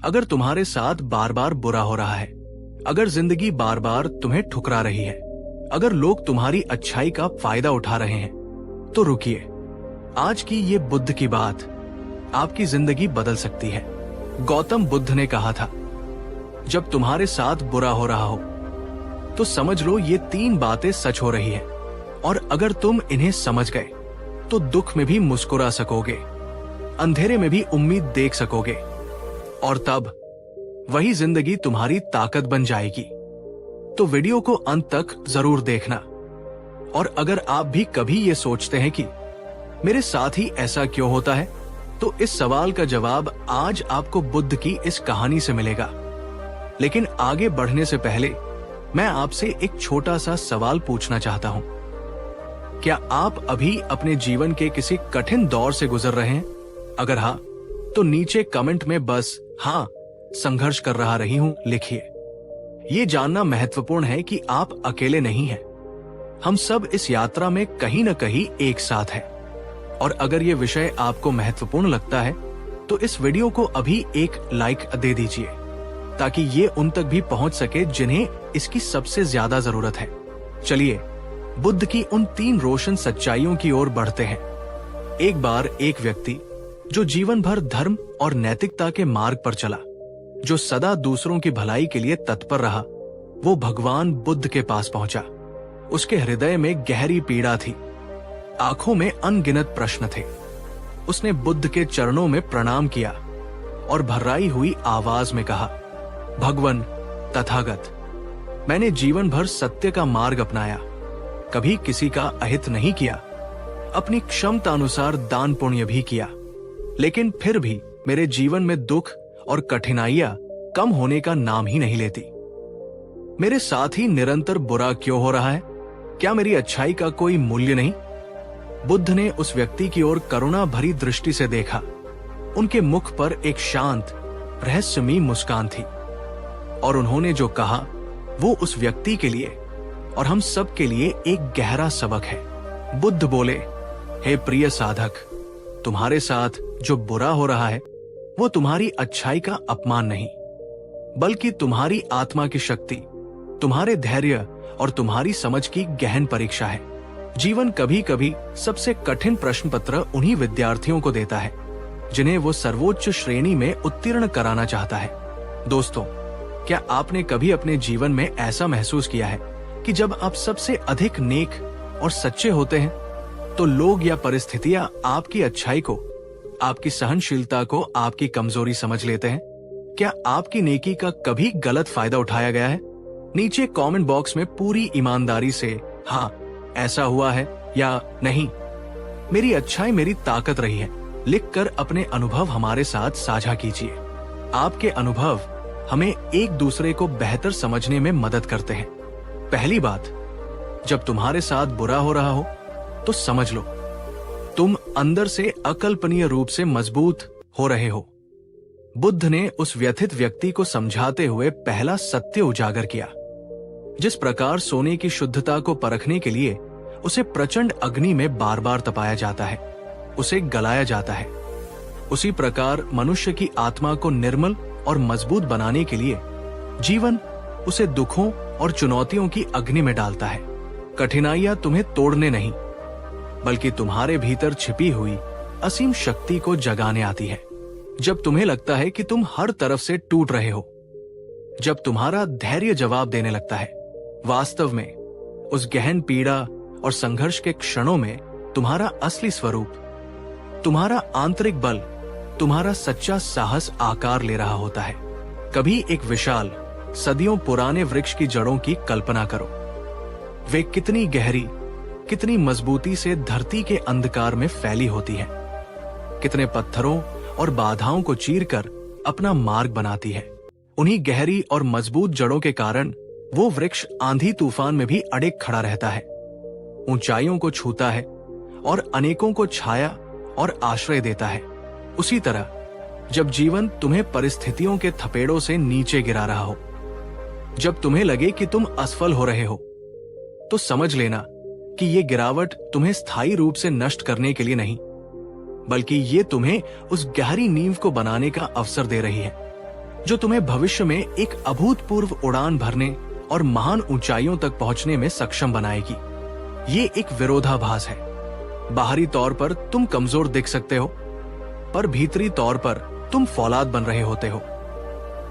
अगर तुम्हारे साथ बार बार बुरा हो रहा है, अगर जिंदगी बार बार तुम्हें ठुकरा रही है, अगर लोग तुम्हारी अच्छाई का फायदा उठा रहे हैं, तो रुकिए। आज की ये बुद्ध की बात आपकी जिंदगी बदल सकती है। गौतम बुद्ध ने कहा था, जब तुम्हारे साथ बुरा हो रहा हो तो समझ लो ये 3 बातें सच हो रही है, और अगर तुम इन्हें समझ गए तो दुख में भी मुस्कुरा सकोगे, अंधेरे में भी उम्मीद देख सकोगे, और तब वही जिंदगी तुम्हारी ताकत बन जाएगी। तो वीडियो को अंत तक जरूर देखना। और अगर आप भी कभी ये सोचते हैं कि मेरे साथ ही ऐसा क्यों होता है, तो इस सवाल का जवाब आज आपको बुद्ध की इस कहानी से मिलेगा। लेकिन आगे बढ़ने से पहले मैं आपसे एक छोटा सा सवाल पूछना चाहता हूं। क्या आप अभी अपने जीवन के किसी कठिन दौर से गुजर रहे हैं? अगर हाँ, तो नीचे कमेंट में बस हाँ, संघर्ष कर रही हूं लिखिए। ये जानना महत्वपूर्ण है कि आप अकेले नहीं हैं। हम सब इस यात्रा में कहीं न कहीं एक साथ हैं। और अगर ये विषय आपको महत्वपूर्ण लगता है तो इस वीडियो को अभी एक लाइक दे दीजिए, ताकि ये उन तक भी पहुंच सके जिन्हें इसकी सबसे ज्यादा जरूरत है। चलिए बुद्ध की उन 3 रोशन सच्चाइयों की ओर बढ़ते हैं। एक बार एक व्यक्ति जो जीवन भर धर्म और नैतिकता के मार्ग पर चला, जो सदा दूसरों की भलाई के लिए तत्पर रहा, वो भगवान बुद्ध के पास पहुंचा। उसके हृदय में गहरी पीड़ा थी, आंखों में अनगिनत प्रश्न थे। उसने बुद्ध के चरणों में प्रणाम किया और भर्राई हुई आवाज में कहा, भगवान तथागत, मैंने जीवन भर सत्य का मार्ग अपनाया, कभी किसी का अहित नहीं किया, अपनी क्षमता अनुसार दान पुण्य भी किया, लेकिन फिर भी मेरे जीवन में दुख और कठिनाइयां कम होने का नाम ही नहीं लेती। मेरे साथ ही निरंतर बुरा क्यों हो रहा है? क्या मेरी अच्छाई का कोई मूल्य नहीं? बुद्ध ने उस व्यक्ति की ओर करुणा भरी दृष्टि से देखा। उनके मुख पर एक शांत रहस्यमयी मुस्कान थी, और उन्होंने जो कहा वो उस व्यक्ति के लिए और हम सब के लिए एक गहरा सबक है। बुद्ध बोले, हे प्रिय साधक, तुम्हारे साथ जो बुरा हो रहा है वो तुम्हारी अच्छाई का अपमान नहीं, बल्कि तुम्हारी आत्मा की शक्ति, तुम्हारे धैर्य और तुम्हारी समझ की गहन परीक्षा है। जीवन कभी कभी सबसे कठिन प्रश्न पत्र उन्हीं विद्यार्थियों को देता है जिन्हें वो सर्वोच्च श्रेणी में उत्तीर्ण कराना चाहता है। दोस्तों, क्या आपने कभी अपने जीवन में ऐसा महसूस किया है कि जब आप सबसे अधिक नेक और सच्चे होते हैं तो लोग या परिस्थितियां आपकी अच्छाई को, आपकी सहनशीलता को आपकी कमजोरी समझ लेते हैं? क्या आपकी नेकी का कभी गलत फायदा उठाया गया है? नीचे कमेंट बॉक्स में पूरी ईमानदारी से हाँ ऐसा हुआ है या नहीं, मेरी अच्छाई मेरी ताकत रही है, लिखकर अपने अनुभव हमारे साथ साझा कीजिए। आपके अनुभव हमें एक दूसरे को बेहतर समझने में मदद करते हैं। पहली बात, जब तुम्हारे साथ बुरा हो रहा हो तो समझ लो तुम अंदर से अकल्पनीय रूप से मजबूत हो रहे हो। बुद्ध ने उस व्यथित व्यक्ति को समझाते हुए पहला सत्य उजागर किया। जिस प्रकार सोने की शुद्धता को परखने के लिए उसे प्रचंड अग्नि में बार बार तपाया जाता है, उसे गलाया जाता है, उसी प्रकार मनुष्य की आत्मा को निर्मल और मजबूत बनाने के लिए जीवन उसे दुखों और चुनौतियों की अग्नि में डालता है। कठिनाइयां तुम्हें तोड़ने नहीं, बल्कि तुम्हारे भीतर छिपी हुई असीम शक्ति को जगाने आती है। जब तुम्हें लगता है कि तुम हर तरफ से टूट रहे हो, जब तुम्हारा धैर्य जवाब देने लगता है, वास्तव में उस गहन पीड़ा और संघर्ष के क्षणों में तुम्हारा असली स्वरूप, तुम्हारा आंतरिक बल, तुम्हारा सच्चा साहस आकार ले रहा होता है। कभी एक विशाल सदियों पुराने वृक्ष की जड़ों की कल्पना करो। वे कितनी गहरी, कितनी मजबूती से धरती के अंधकार में फैली होती है, कितने पत्थरों और बाधाओं को चीरकर अपना मार्ग बनाती है। उन्हीं गहरी और मजबूत जड़ों के कारण वो वृक्ष आंधी तूफान में भी अड़िग खड़ा रहता है, ऊंचाइयों को छूता है और अनेकों को छाया और आश्रय देता है। उसी तरह जब जीवन तुम्हें परिस्थितियों के थपेड़ों से नीचे गिरा रहा हो, जब तुम्हें लगे कि तुम असफल हो रहे हो, तो समझ लेना कि ये गिरावट तुम्हें स्थायी रूप से नष्ट करने के लिए नहीं, बल्कि ये तुम्हें उस गहरी नींव को बनाने का अवसर दे रही है। जो तुम्हें भविष्य में एक अभूतपूर्व उड़ान भरने और महान ऊंचाइयों तक पहुंचने में सक्षम बनाएगी। ये एक विरोधाभास है। बाहरी तौर पर तुम कमजोर दिख सकते हो, पर भीतरी तौर पर तुम फौलाद बन रहे होते हो।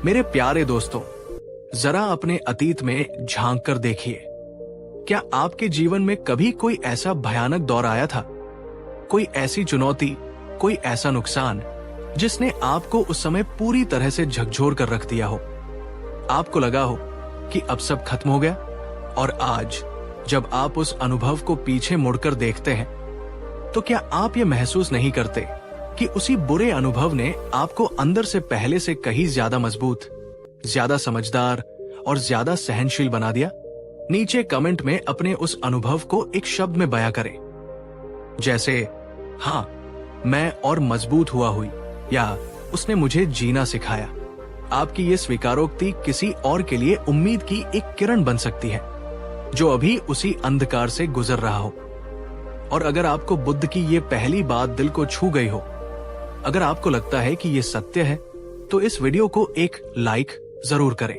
मेरे प्यारे दोस्तों, जरा अपने अतीत में झांक कर देखिए। क्या आपके जीवन में कभी कोई ऐसा भयानक दौर आया था? कोई ऐसी चुनौती, कोई ऐसा नुकसान जिसने आपको उस समय पूरी तरह से झकझोर कर रख दिया हो? आपको लगा हो कि अब सब खत्म हो गया, और आज जब आप उस अनुभव को पीछे मुड़कर देखते हैं, तो क्या आप ये महसूस नहीं करते कि उसी बुरे अनुभव ने आपको अंदर से पहले से कहीं ज्यादा मजबूत, ज्यादा समझदार और ज्यादा सहनशील बना दिया? नीचे कमेंट में अपने उस अनुभव को एक शब्द में बयां करें, जैसे हाँ, मैं और मजबूत हुआ हुई, या उसने मुझे जीना सिखाया। आपकी ये स्वीकारोक्ति किसी और के लिए उम्मीद की एक किरण बन सकती है, जो अभी उसी अंधकार से गुजर रहा हो। और अगर आपको बुद्ध की ये पहली बात दिल को छू गई हो, अगर आपको लगता है कि ये सत्य है, तो इस वीडियो को एक लाइक जरूर करें।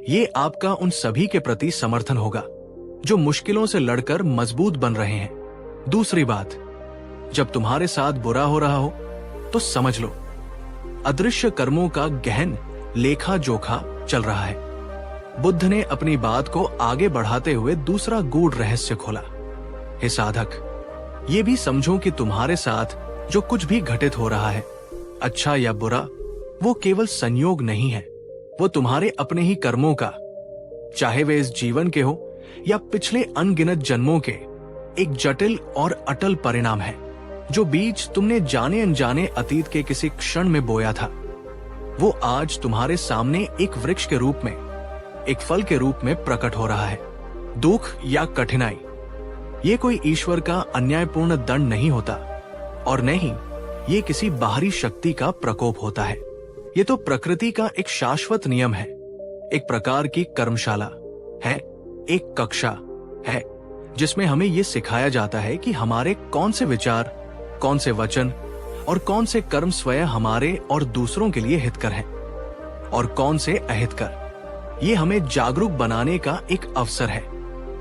ये आपका उन सभी के प्रति समर्थन होगा जो मुश्किलों से लड़कर मजबूत बन रहे हैं। दूसरी बात, जब तुम्हारे साथ बुरा हो रहा हो तो समझ लो, अदृश्य कर्मों का गहन लेखा जोखा चल रहा है। बुद्ध ने अपनी बात को आगे बढ़ाते हुए दूसरा गूढ़ रहस्य खोला। हे साधक, ये भी समझो कि तुम्हारे साथ जो कुछ भी घटित हो रहा है, अच्छा या बुरा, वो केवल संयोग नहीं है। वो तुम्हारे अपने ही कर्मों का, चाहे वे इस जीवन के हो या पिछले अनगिनत जन्मों के, एक जटिल और अटल परिणाम है, जो बीज तुमने जाने अनजाने अतीत के किसी क्षण में बोया था। वो आज तुम्हारे सामने एक वृक्ष के रूप में, एक फल के रूप में प्रकट हो रहा है। दुख या कठिनाई, ये कोई ईश्वर का अन्यायपूर्ण दंड नहीं होता, और नहीं ये किसी बाहरी शक्ति का प्रकोप होता है। ये तो प्रकृति का एक शाश्वत नियम है, एक प्रकार की कर्मशाला है, एक कक्षा है, जिसमें हमें ये सिखाया जाता है कि हमारे कौन से विचार, कौन से वचन और कौन से कर्म स्वयं हमारे और दूसरों के लिए हितकर हैं, और कौन से अहितकर। ये हमें जागरूक बनाने का एक अवसर है।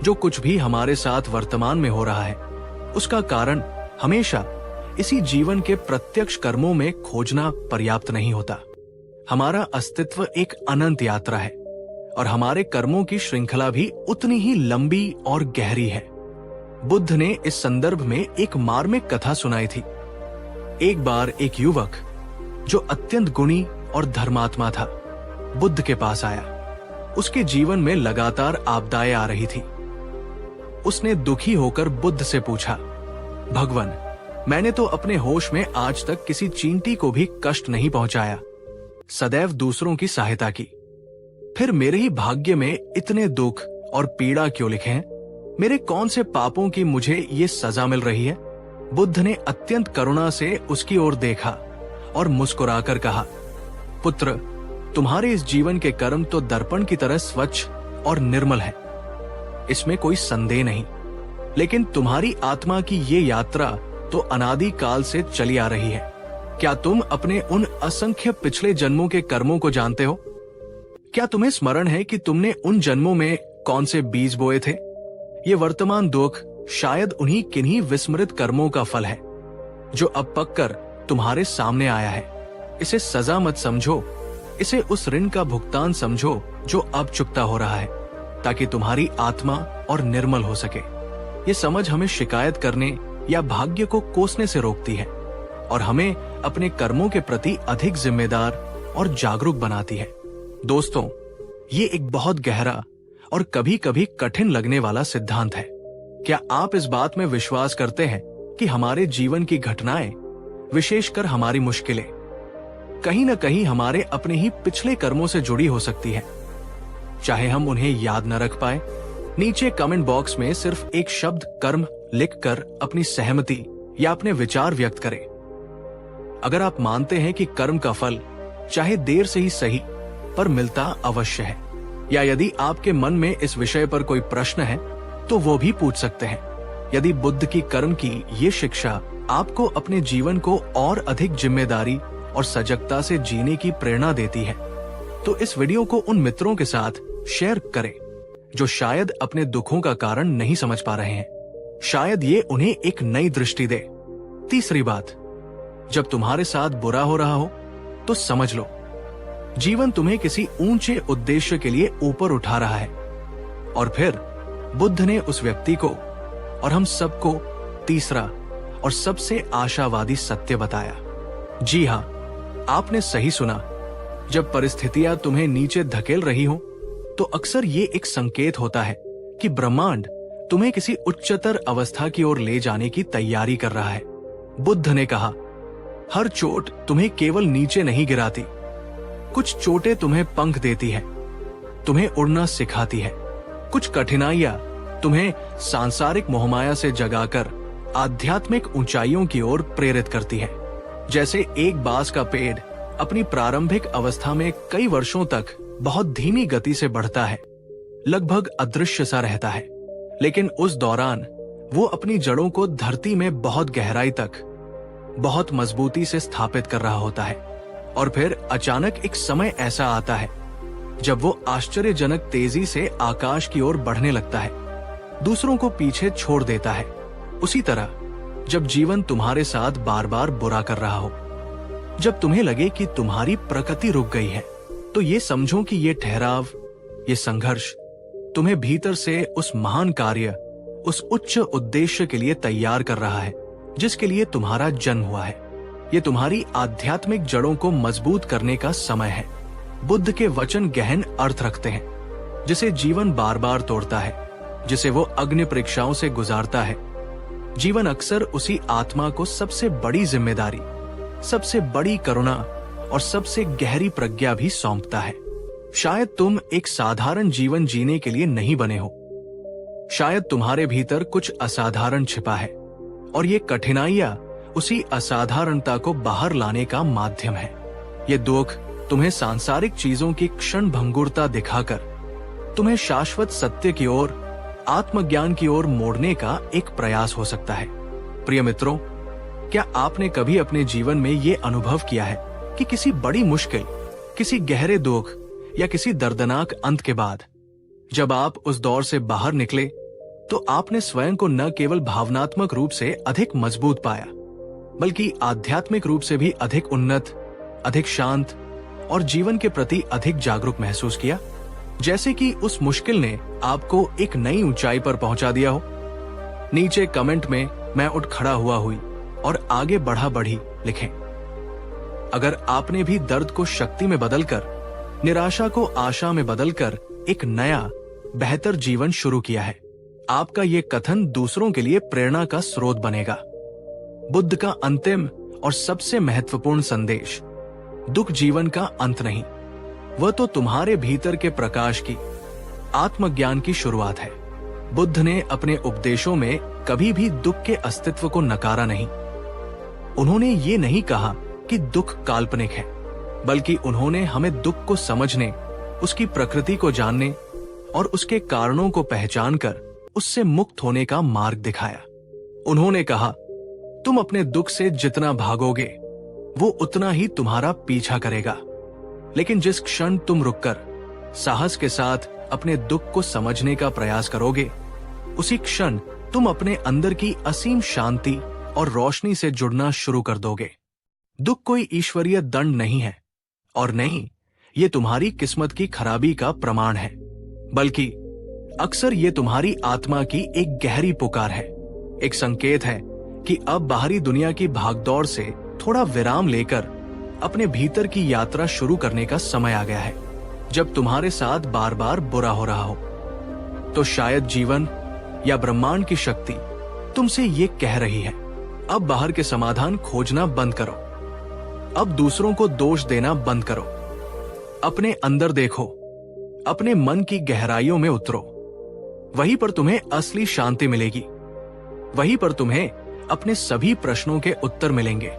जो कुछ भी हमारे साथ वर्तमान में हो रहा है, उसका कारण हमेशा इसी जीवन के प्रत्यक्ष कर्मों में खोजना पर्याप्त नहीं होता। हमारा अस्तित्व एक अनंत यात्रा है, और हमारे कर्मों की श्रृंखला भी उतनी ही लंबी और गहरी है। बुद्ध ने इस संदर्भ में एक मार्मिक कथा सुनाई थी। एक बार एक युवक जो अत्यंत गुणी और धर्मात्मा था, बुद्ध के पास आया। उसके जीवन में लगातार आपदाएं आ रही थी। उसने दुखी होकर बुद्ध से पूछा, भगवान, मैंने तो अपने होश में आज तक किसी चींटी को भी कष्ट नहीं पहुंचाया, सदैव दूसरों की सहायता की, फिर मेरे ही भाग्य में इतने दुख और पीड़ा क्यों लिखे हैं? मेरे कौन से पापों की मुझे ये सजा मिल रही है? बुद्ध ने अत्यंत करुणा से उसकी ओर देखा और मुस्कुराकर कहा, पुत्र, तुम्हारे इस जीवन के कर्म तो दर्पण की तरह स्वच्छ और निर्मल है, इसमें कोई संदेह नहीं, लेकिन तुम्हारी आत्मा की ये यात्रा तो अनादि काल से चली आ रही है। क्या तुम अपने उन असंख्य पिछले जन्मों के कर्मों को जानते हो? क्या तुम्हें स्मरण है कि तुमने उन जन्मों में कौन से बीज बोए थे? ये वर्तमान दुख शायद उन्हीं किन्हीं विस्मृत कर्मों का फल है, जो अब पककर तुम्हारे सामने आया है। इसे सजा मत समझो, इसे उस ऋण का भुगतान समझो जो अब चुकता हो रहा है, ताकि तुम्हारी आत्मा और निर्मल हो सके। ये समझ हमें शिकायत करने या भाग्य को कोसने से रोकती है, और हमें अपने कर्मों के प्रति अधिक जिम्मेदार और जागरूक बनाती है। दोस्तों, ये एक बहुत गहरा और कभी कभी कठिन लगने वाला सिद्धांत है। क्या आप इस बात में विश्वास करते हैं कि हमारे जीवन की घटनाएं, विशेषकर हमारी मुश्किलें, कहीं न कहीं हमारे अपने ही पिछले कर्मों से जुड़ी हो सकती है, चाहे हम उन्हें याद न रख पाए? नीचे कमेंट बॉक्स में सिर्फ एक शब्द कर्म लिखकर अपनी सहमति या अपने विचार व्यक्त करें। अगर आप मानते हैं कि कर्म का फल चाहे देर से ही सही पर मिलता अवश्य है, या यदि आपके मन में इस विषय पर कोई प्रश्न है तो वो भी पूछ सकते हैं। यदि बुद्ध की कर्म की ये शिक्षा आपको अपने जीवन को और अधिक जिम्मेदारी और सजगता से जीने की प्रेरणा देती है, तो इस वीडियो को उन मित्रों के साथ शेयर करें जो शायद अपने दुखों का कारण नहीं समझ पा रहे हैं। शायद ये उन्हें एक नई दृष्टि दे। तीसरी बात, जब तुम्हारे साथ बुरा हो रहा हो तो समझ लो, जीवन तुम्हें किसी ऊंचे उद्देश्य के लिए ऊपर उठा रहा है। और फिर बुद्ध ने उस व्यक्ति को और हम सबको तीसरा और सबसे आशावादी सत्य बताया। जी हां, आपने सही सुना। जब परिस्थितियां तुम्हें नीचे धकेल रही हो तो अक्सर ये एक संकेत होता है कि ब्रह्मांड तुम्हें किसी उच्चतर अवस्था की ओर ले जाने की तैयारी कर रहा है। बुद्ध ने कहा, हर चोट तुम्हें केवल नीचे नहीं गिराती, कुछ चोटें तुम्हें पंख देती है, तुम्हें उड़ना सिखाती है। कुछ कठिनाइयां तुम्हें सांसारिक मोहमाया से जगाकर आध्यात्मिक ऊंचाइयों की ओर प्रेरित करती है। जैसे एक बांस का पेड़ अपनी प्रारंभिक अवस्था में कई वर्षों तक बहुत धीमी गति से बढ़ता है, लगभग अदृश्य सा रहता है, लेकिन उस दौरान वो अपनी जड़ों को धरती में बहुत गहराई तक बहुत मजबूती से स्थापित कर रहा होता है। और फिर अचानक एक समय ऐसा आता है जब वो आश्चर्यजनक तेजी से आकाश की ओर बढ़ने लगता है, दूसरों को पीछे छोड़ देता है। उसी तरह जब जीवन तुम्हारे साथ बार बार बुरा कर रहा हो, जब तुम्हें लगे कि तुम्हारी प्रकृति रुक गई है, तो ये समझो कि ये ठहराव, ये संघर्ष तुम्हें भीतर से उस महान कार्य, उस उच्च उद्देश्य के लिए तैयार कर रहा है जिसके लिए तुम्हारा जन्म हुआ है। ये तुम्हारी आध्यात्मिक जड़ों को मजबूत करने का समय है। बुद्ध के वचन गहन अर्थ रखते हैं, जिसे जीवन बार बार तोड़ता है, जिसे वो अग्नि परीक्षाओं से गुजारता है। जीवन अक्सर उसी आत्मा को सबसे बड़ी जिम्मेदारी, सबसे बड़ी करुणा और सबसे गहरी प्रज्ञा भी सौंपता है। शायद तुम एक साधारण जीवन जीने के लिए नहीं बने हो, शायद तुम्हारे भीतर कुछ असाधारण छिपा है, और ये कठिनाइयां उसी असाधारणता को बाहर लाने का माध्यम है। ये दुख तुम्हें सांसारिक चीजों की क्षण भंगुरता दिखाकर तुम्हें शाश्वत सत्य की ओर, आत्मज्ञान की ओर मोड़ने का एक प्रयास हो सकता है। प्रिय मित्रों, क्या आपने कभी अपने जीवन में ये अनुभव किया है कि किसी बड़ी मुश्किल, किसी गहरे दुख या किसी दर्दनाक अंत के बाद जब आप उस दौर से बाहर निकले तो आपने स्वयं को न केवल भावनात्मक रूप से अधिक मजबूत पाया, बल्कि आध्यात्मिक रूप से भी अधिक उन्नत, अधिक शांत और जीवन के प्रति अधिक जागरूक महसूस किया? जैसे कि उस मुश्किल ने आपको एक नई ऊंचाई पर पहुंचा दिया हो। नीचे कमेंट में मैं उठ खड़ा हुआ हुई और आगे बढ़ा बढ़ी लिखें। अगर आपने भी दर्द को शक्ति में बदलकर, निराशा को आशा में बदलकर एक नया बेहतर जीवन शुरू किया है, आपका ये कथन दूसरों के लिए प्रेरणा का स्रोत बनेगा। बुद्ध का अंतिम और सबसे महत्वपूर्ण संदेश, दुख जीवन का अंत नहीं, वह तो तुम्हारे भीतर के प्रकाश की, आत्मज्ञान की शुरुआत है। बुद्ध ने अपने उपदेशों में कभी भी दुख के अस्तित्व को नकारा नहीं। उन्होंने ये नहीं कहा कि दुख काल्पनिक है, बल्कि उन्होंने हमें दुख को समझने, उसकी प्रकृति को जानने और उसके कारणों को पहचानकर उससे मुक्त होने का मार्ग दिखाया। उन्होंने कहा, तुम अपने दुख से जितना भागोगे वो उतना ही तुम्हारा पीछा करेगा, लेकिन जिस क्षण तुम रुककर साहस के साथ अपने दुख को समझने का प्रयास करोगे, उसी क्षण तुम अपने अंदर की असीम शांति और रोशनी से जुड़ना शुरू कर दोगे। दुख कोई ईश्वरीय दंड नहीं है, और नहीं ये तुम्हारी किस्मत की खराबी का प्रमाण है, बल्कि अक्सर ये तुम्हारी आत्मा की एक गहरी पुकार है, एक संकेत है कि अब बाहरी दुनिया की भागदौड़ से थोड़ा विराम लेकर अपने भीतर की यात्रा शुरू करने का समय आ गया है। जब तुम्हारे साथ बार बार बुरा हो रहा हो, तो शायद जीवन या ब्रह्मांड की शक्ति तुमसे ये कह रही है, अब बाहर के समाधान खोजना बंद करो, अब दूसरों को दोष देना बंद करो, अपने अंदर देखो, अपने मन की गहराइयों में उतरो। वहीं पर तुम्हें असली शांति मिलेगी, वहीं पर तुम्हें अपने सभी प्रश्नों के उत्तर मिलेंगे।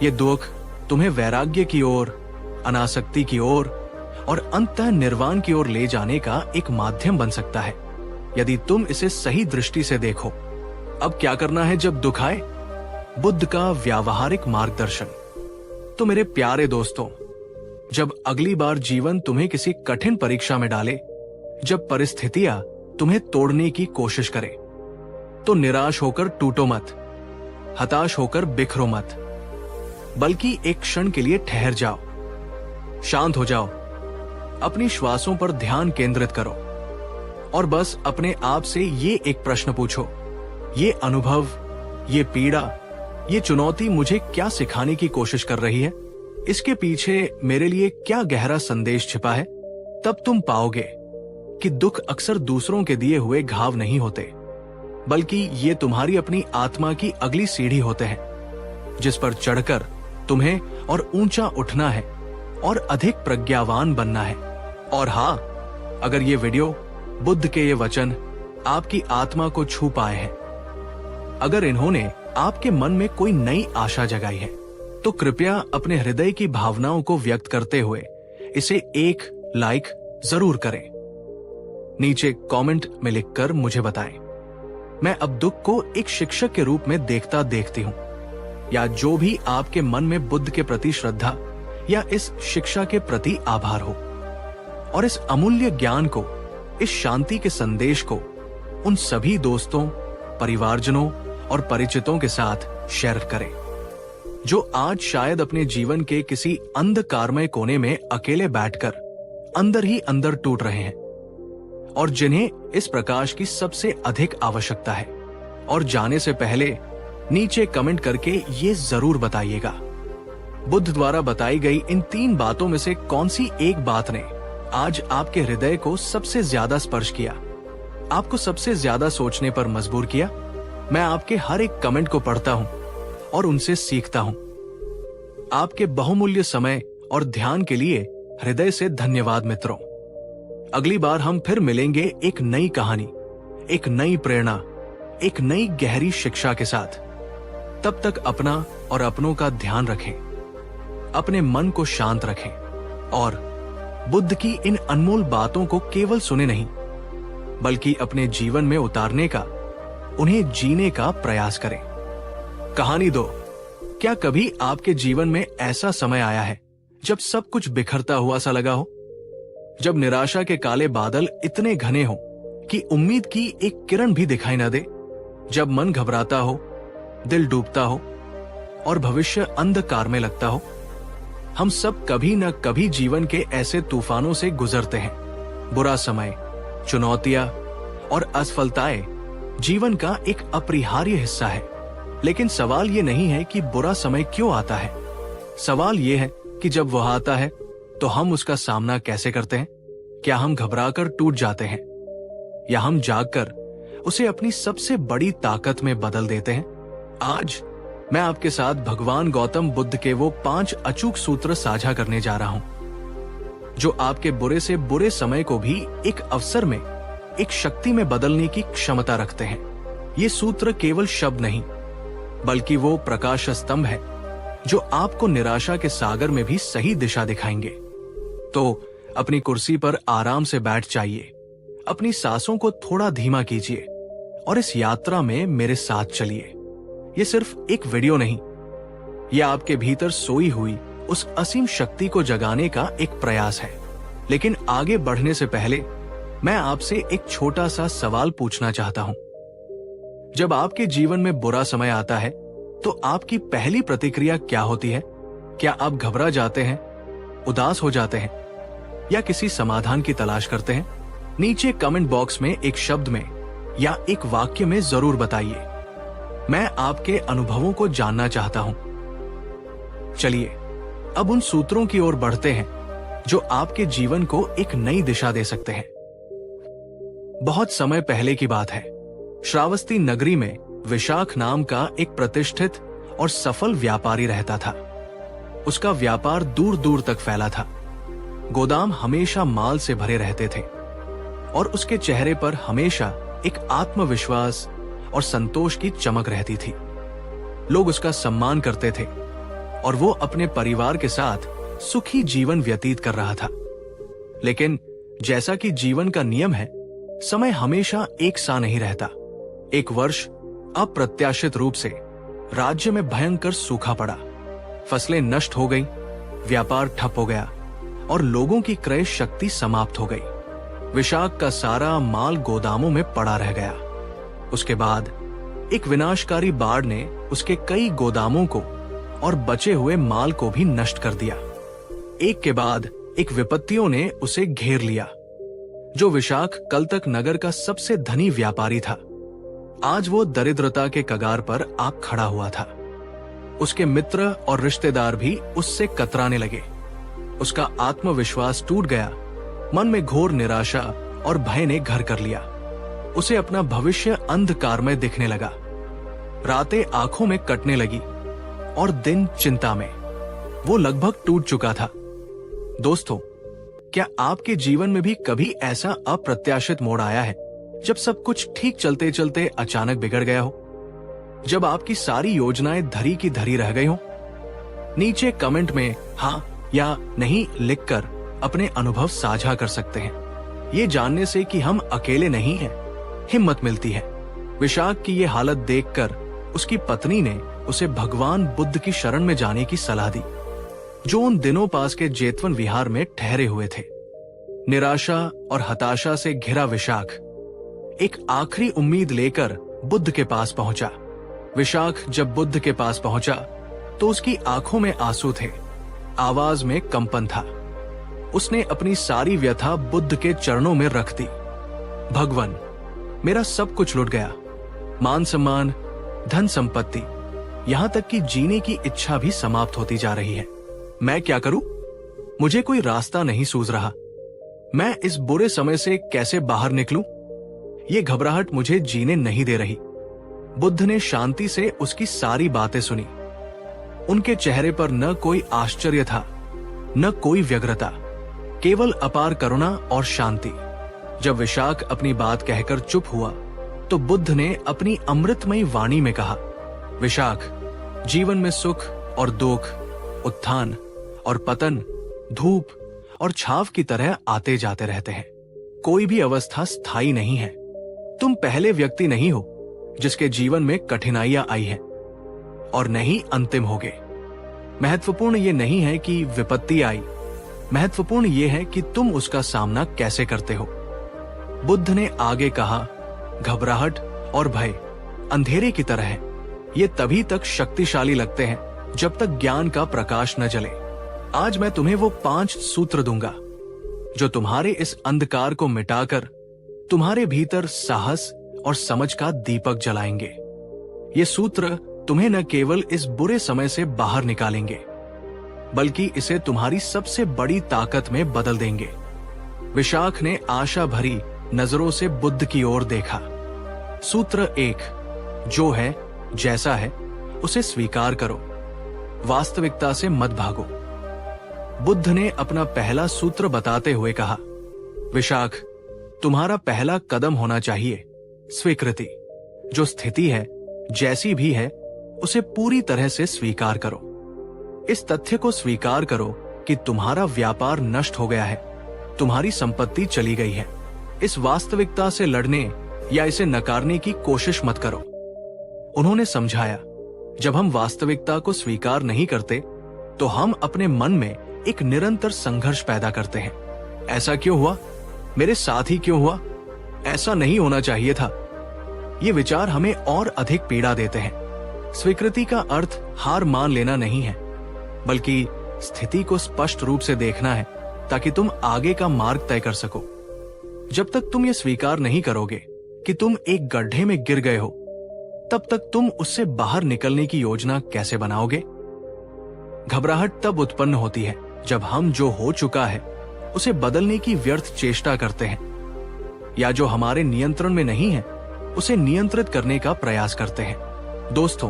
ये दुख तुम्हें वैराग्य की ओर, अनासक्ति की ओर और अंततः निर्वाण की ओर ले जाने का एक माध्यम बन सकता है, यदि तुम इसे सही दृष्टि से देखो। अब क्या करना है जब दुख आए? बुद्ध का व्यावहारिक मार्गदर्शन। तो मेरे प्यारे दोस्तों, जब अगली बार जीवन तुम्हें किसी कठिन परीक्षा में डाले, जब परिस्थितियां तुम्हें तोड़ने की कोशिश करे, तो निराश होकर टूटो मत, हताश होकर बिखरो मत, बल्कि एक क्षण के लिए ठहर जाओ, शांत हो जाओ, अपनी श्वासों पर ध्यान केंद्रित करो और बस अपने आप से ये एक प्रश्न पूछो, ये अनुभव, ये पीड़ा, ये चुनौती मुझे क्या सिखाने की कोशिश कर रही है? इसके पीछे मेरे लिए क्या गहरा संदेश छिपा है? तब तुम पाओगे कि दुख अक्सर दूसरों के दिए हुए घाव नहीं होते, बल्कि ये तुम्हारी अपनी आत्मा की अगली सीढ़ी होते हैं, जिस पर चढ़कर तुम्हें और ऊंचा उठना है और अधिक प्रज्ञावान बनना है। और हाँ, अगर ये वीडियो, बुद्ध के ये वचन आपकी आत्मा को छू पाए हैं, अगर इन्होंने आपके मन में कोई नई आशा जगाई है, तो कृपया अपने हृदय की भावनाओं को व्यक्त करते हुए इसे एक लाइक जरूर करें। नीचे कमेंट में लिखकर मुझे बताएं, मैं अब दुख को एक शिक्षक के रूप में देखती हूं, या जो भी आपके मन में बुद्ध के प्रति श्रद्धा या इस शिक्षा के प्रति आभार हो, और इस अमूल्य ज्ञान को, इस शांति के संदेश को उन सभी दोस्तों, परिवारजनों और परिचितों के साथ शेयर करें, जो आज शायद अपने जीवन के किसी अंधकारमय कोने में अकेले बैठकर अंदर ही अंदर टूट रहे हैं, और जिन्हें इस प्रकाश की सबसे अधिक आवश्यकता है। और जाने से पहले नीचे कमेंट करके ये जरूर बताइएगा, बुद्ध द्वारा बताई गई इन 3 बातों में से कौन सी एक बात ने आज आपके हृदय को सबसे ज्यादा स्पर्श किया, आपको सबसे ज्यादा सोचने पर मजबूर किया? मैं आपके हर एक कमेंट को पढ़ता हूं और उनसे सीखता हूं। आपके बहुमूल्य समय और ध्यान के लिए हृदय से धन्यवाद मित्रों। अगली बार हम फिर मिलेंगे एक नई कहानी, एक नई प्रेरणा, एक नई गहरी शिक्षा के साथ। तब तक अपना और अपनों का ध्यान रखें, अपने मन को शांत रखें और बुद्ध की इन अनमोल बातों को केवल सुने नहीं, बल्कि अपने जीवन में उतारने का, उन्हें जीने का प्रयास करें। कहानी 2। क्या कभी आपके जीवन में ऐसा समय आया है जब सब कुछ बिखरता हुआ सा लगा हो, जब निराशा के काले बादल इतने घने हो कि उम्मीद की एक किरण भी दिखाई न दे, जब मन घबराता हो, दिल डूबता हो और भविष्य अंधकार में लगता हो? हम सब कभी न कभी जीवन के ऐसे तूफानों से गुजरते हैं। बुरा समय, चुनौतियां और असफलताएं जीवन का एक अपरिहार्य हिस्सा है। लेकिन सवाल ये नहीं है कि बुरा समय क्यों आता है, सवाल ये है कि जब वह आता है तो हम उसका सामना कैसे करते हैं? क्या हम घबराकर टूट जाते हैं, या हम जागकर उसे अपनी सबसे बड़ी ताकत में बदल देते हैं? आज मैं आपके साथ भगवान गौतम बुद्ध के वो 5 अचूक सूत्र साझा करने जा रहा हूं, जो आपके बुरे से बुरे समय को भी एक अवसर में, एक शक्ति में बदलने की क्षमता रखते हैं। ये सूत्र केवल शब्द नहीं, बल्कि वो प्रकाश स्तंभ है जो आपको निराशा के सागर में भी सही दिशा दिखाएंगे। तो अपनी कुर्सी पर आराम से बैठ जाइए, अपनी सांसों को थोड़ा धीमा कीजिए और इस यात्रा में मेरे साथ चलिए। ये सिर्फ एक वीडियो नहीं, ये आपके भीतर सोई हुई उस असीम शक्ति को जगाने का एक प्रयास है। लेकिन आगे बढ़ने से पहले मैं आपसे एक छोटा सा सवाल पूछना चाहता हूं। जब आपके जीवन में बुरा समय आता है तो आपकी पहली प्रतिक्रिया क्या होती है? क्या आप घबरा जाते हैं, उदास हो जाते हैं, या किसी समाधान की तलाश करते हैं? नीचे कमेंट बॉक्स में एक शब्द में या एक वाक्य में जरूर बताइए। मैं आपके अनुभवों को जानना चाहता हूं। चलिए अब उन सूत्रों की ओर बढ़ते हैं जो आपके जीवन को एक नई दिशा दे सकते हैं। बहुत समय पहले की बात है। श्रावस्ती नगरी में विशाख नाम का एक प्रतिष्ठित और सफल व्यापारी रहता था। उसका व्यापार दूर दूर तक फैला था। गोदाम हमेशा माल से भरे रहते थे और उसके चेहरे पर हमेशा एक आत्मविश्वास और संतोष की चमक रहती थी। लोग उसका सम्मान करते थे और वो अपने परिवार के साथ सुखी जीवन व्यतीत कर रहा था। लेकिन जैसा कि जीवन का नियम है, समय हमेशा एक सा नहीं रहता। एक वर्ष अप्रत्याशित रूप से राज्य में भयंकर सूखा पड़ा। फसलें नष्ट हो गईं, व्यापार ठप हो गया और लोगों की क्रय शक्ति समाप्त हो गई। विशाख का सारा माल गोदामों में पड़ा रह गया। उसके बाद एक विनाशकारी बाढ़ ने उसके कई गोदामों को और बचे हुए माल को भी नष्ट कर दिया। एक के बाद एक विपत्तियों ने उसे घेर लिया। जो विशाख कल तक नगर का सबसे धनी व्यापारी था, आज वो दरिद्रता के कगार पर आ खड़ा हुआ था। उसके मित्र और रिश्तेदार भी उससे कतराने लगे। उसका आत्मविश्वास टूट गया। मन में घोर निराशा और भय ने घर कर लिया। उसे अपना भविष्य अंधकारमय दिखने लगा। रातें आंखों में कटने लगी और दिन चिंता में। वो लगभग टूट चुका था। दोस्तों, क्या आपके जीवन में भी कभी ऐसा अप्रत्याशित मोड़ आया है जब सब कुछ ठीक चलते चलते अचानक बिगड़ गया हो? जब आपकी सारी योजनाएं धरी की धरी रह गई हो? नीचे कमेंट में हाँ या नहीं लिखकर अपने अनुभव साझा कर सकते हैं। ये जानने से कि हम अकेले नहीं हैं, हिम्मत मिलती है। विशाख की ये हालत देखकर उसकी पत्नी ने उसे भगवान बुद्ध की शरण में जाने की सलाह दी, जो उन दिनों पास के जेतवन विहार में ठहरे हुए थे। निराशा और हताशा से घिरा विशाख एक आखिरी उम्मीद लेकर बुद्ध के पास पहुंचा। विशाख जब बुद्ध के पास पहुंचा तो उसकी आंखों में आंसू थे, आवाज में कंपन था। उसने अपनी सारी व्यथा बुद्ध के चरणों में रख दी। भगवान, मेरा सब कुछ लुट गया, मान सम्मान, धन संपत्ति, यहां तक कि जीने की इच्छा भी समाप्त होती जा रही है। मैं क्या करूं? मुझे कोई रास्ता नहीं सूझ रहा। मैं इस बुरे समय से कैसे बाहर निकलूं? ये घबराहट मुझे जीने नहीं दे रही। बुद्ध ने शांति से उसकी सारी बातें सुनी। उनके चेहरे पर न कोई आश्चर्य था, न कोई व्यग्रता, केवल अपार करुणा और शांति। जब विशाख अपनी बात कहकर चुप हुआ तो बुद्ध ने अपनी अमृतमयी वाणी में कहा, विशाख, जीवन में सुख और दुख, उत्थान और पतन, धूप और छाव की तरह आते जाते रहते हैं। कोई भी अवस्था स्थायी नहीं है। तुम पहले व्यक्ति नहीं हो जिसके जीवन में कठिनाइयां आई हैं, और नहीं अंतिम होगे। महत्वपूर्ण ये नहीं है कि विपत्ति आई, महत्वपूर्ण ये है कि तुम उसका सामना कैसे करते हो। बुद्ध ने आगे कहा, घबराहट और भय अंधेरे की तरह है। ये तभी तक शक्तिशाली लगते हैं जब तक ज्ञान का प्रकाश न जले। आज मैं तुम्हें वो 5 सूत्र दूंगा जो तुम्हारे इस अंधकार को मिटाकर तुम्हारे भीतर साहस और समझ का दीपक जलाएंगे। ये सूत्र तुम्हें न केवल इस बुरे समय से बाहर निकालेंगे, बल्कि इसे तुम्हारी सबसे बड़ी ताकत में बदल देंगे। विशाख ने आशा भरी नजरों से बुद्ध की ओर देखा। सूत्र 1, जो है जैसा है उसे स्वीकार करो, वास्तविकता से मत भागो। बुद्ध ने अपना पहला सूत्र बताते हुए कहा, विशाख, तुम्हारा पहला कदम होना चाहिए स्वीकृति। जो स्थिति है, जैसी भी है, उसे पूरी तरह से स्वीकार करो। इस तथ्य को स्वीकार करो कि तुम्हारा व्यापार नष्ट हो गया है, तुम्हारी संपत्ति चली गई है। इस वास्तविकता से लड़ने या इसे नकारने की कोशिश मत करो। उन्होंने समझाया, जब हम वास्तविकता को स्वीकार नहीं करते तो हम अपने मन में एक निरंतर संघर्ष पैदा करते हैं। ऐसा क्यों हुआ? मेरे साथ ही क्यों हुआ? ऐसा नहीं होना चाहिए था। ये विचार हमें और अधिक पीड़ा देते हैं। स्वीकृति का अर्थ हार मान लेना नहीं है, बल्कि स्थिति को स्पष्ट रूप से देखना है ताकि तुम आगे का मार्ग तय कर सको। जब तक तुम ये स्वीकार नहीं करोगे कि तुम एक गड्ढे में गिर गए हो, तब तक तुम उससे बाहर निकलने की योजना कैसे बनाओगे? घबराहट तब उत्पन्न होती है जब हम जो हो चुका है उसे बदलने की व्यर्थ चेष्टा करते हैं, या जो हमारे नियंत्रण में नहीं है उसे नियंत्रित करने का प्रयास करते हैं। दोस्तों,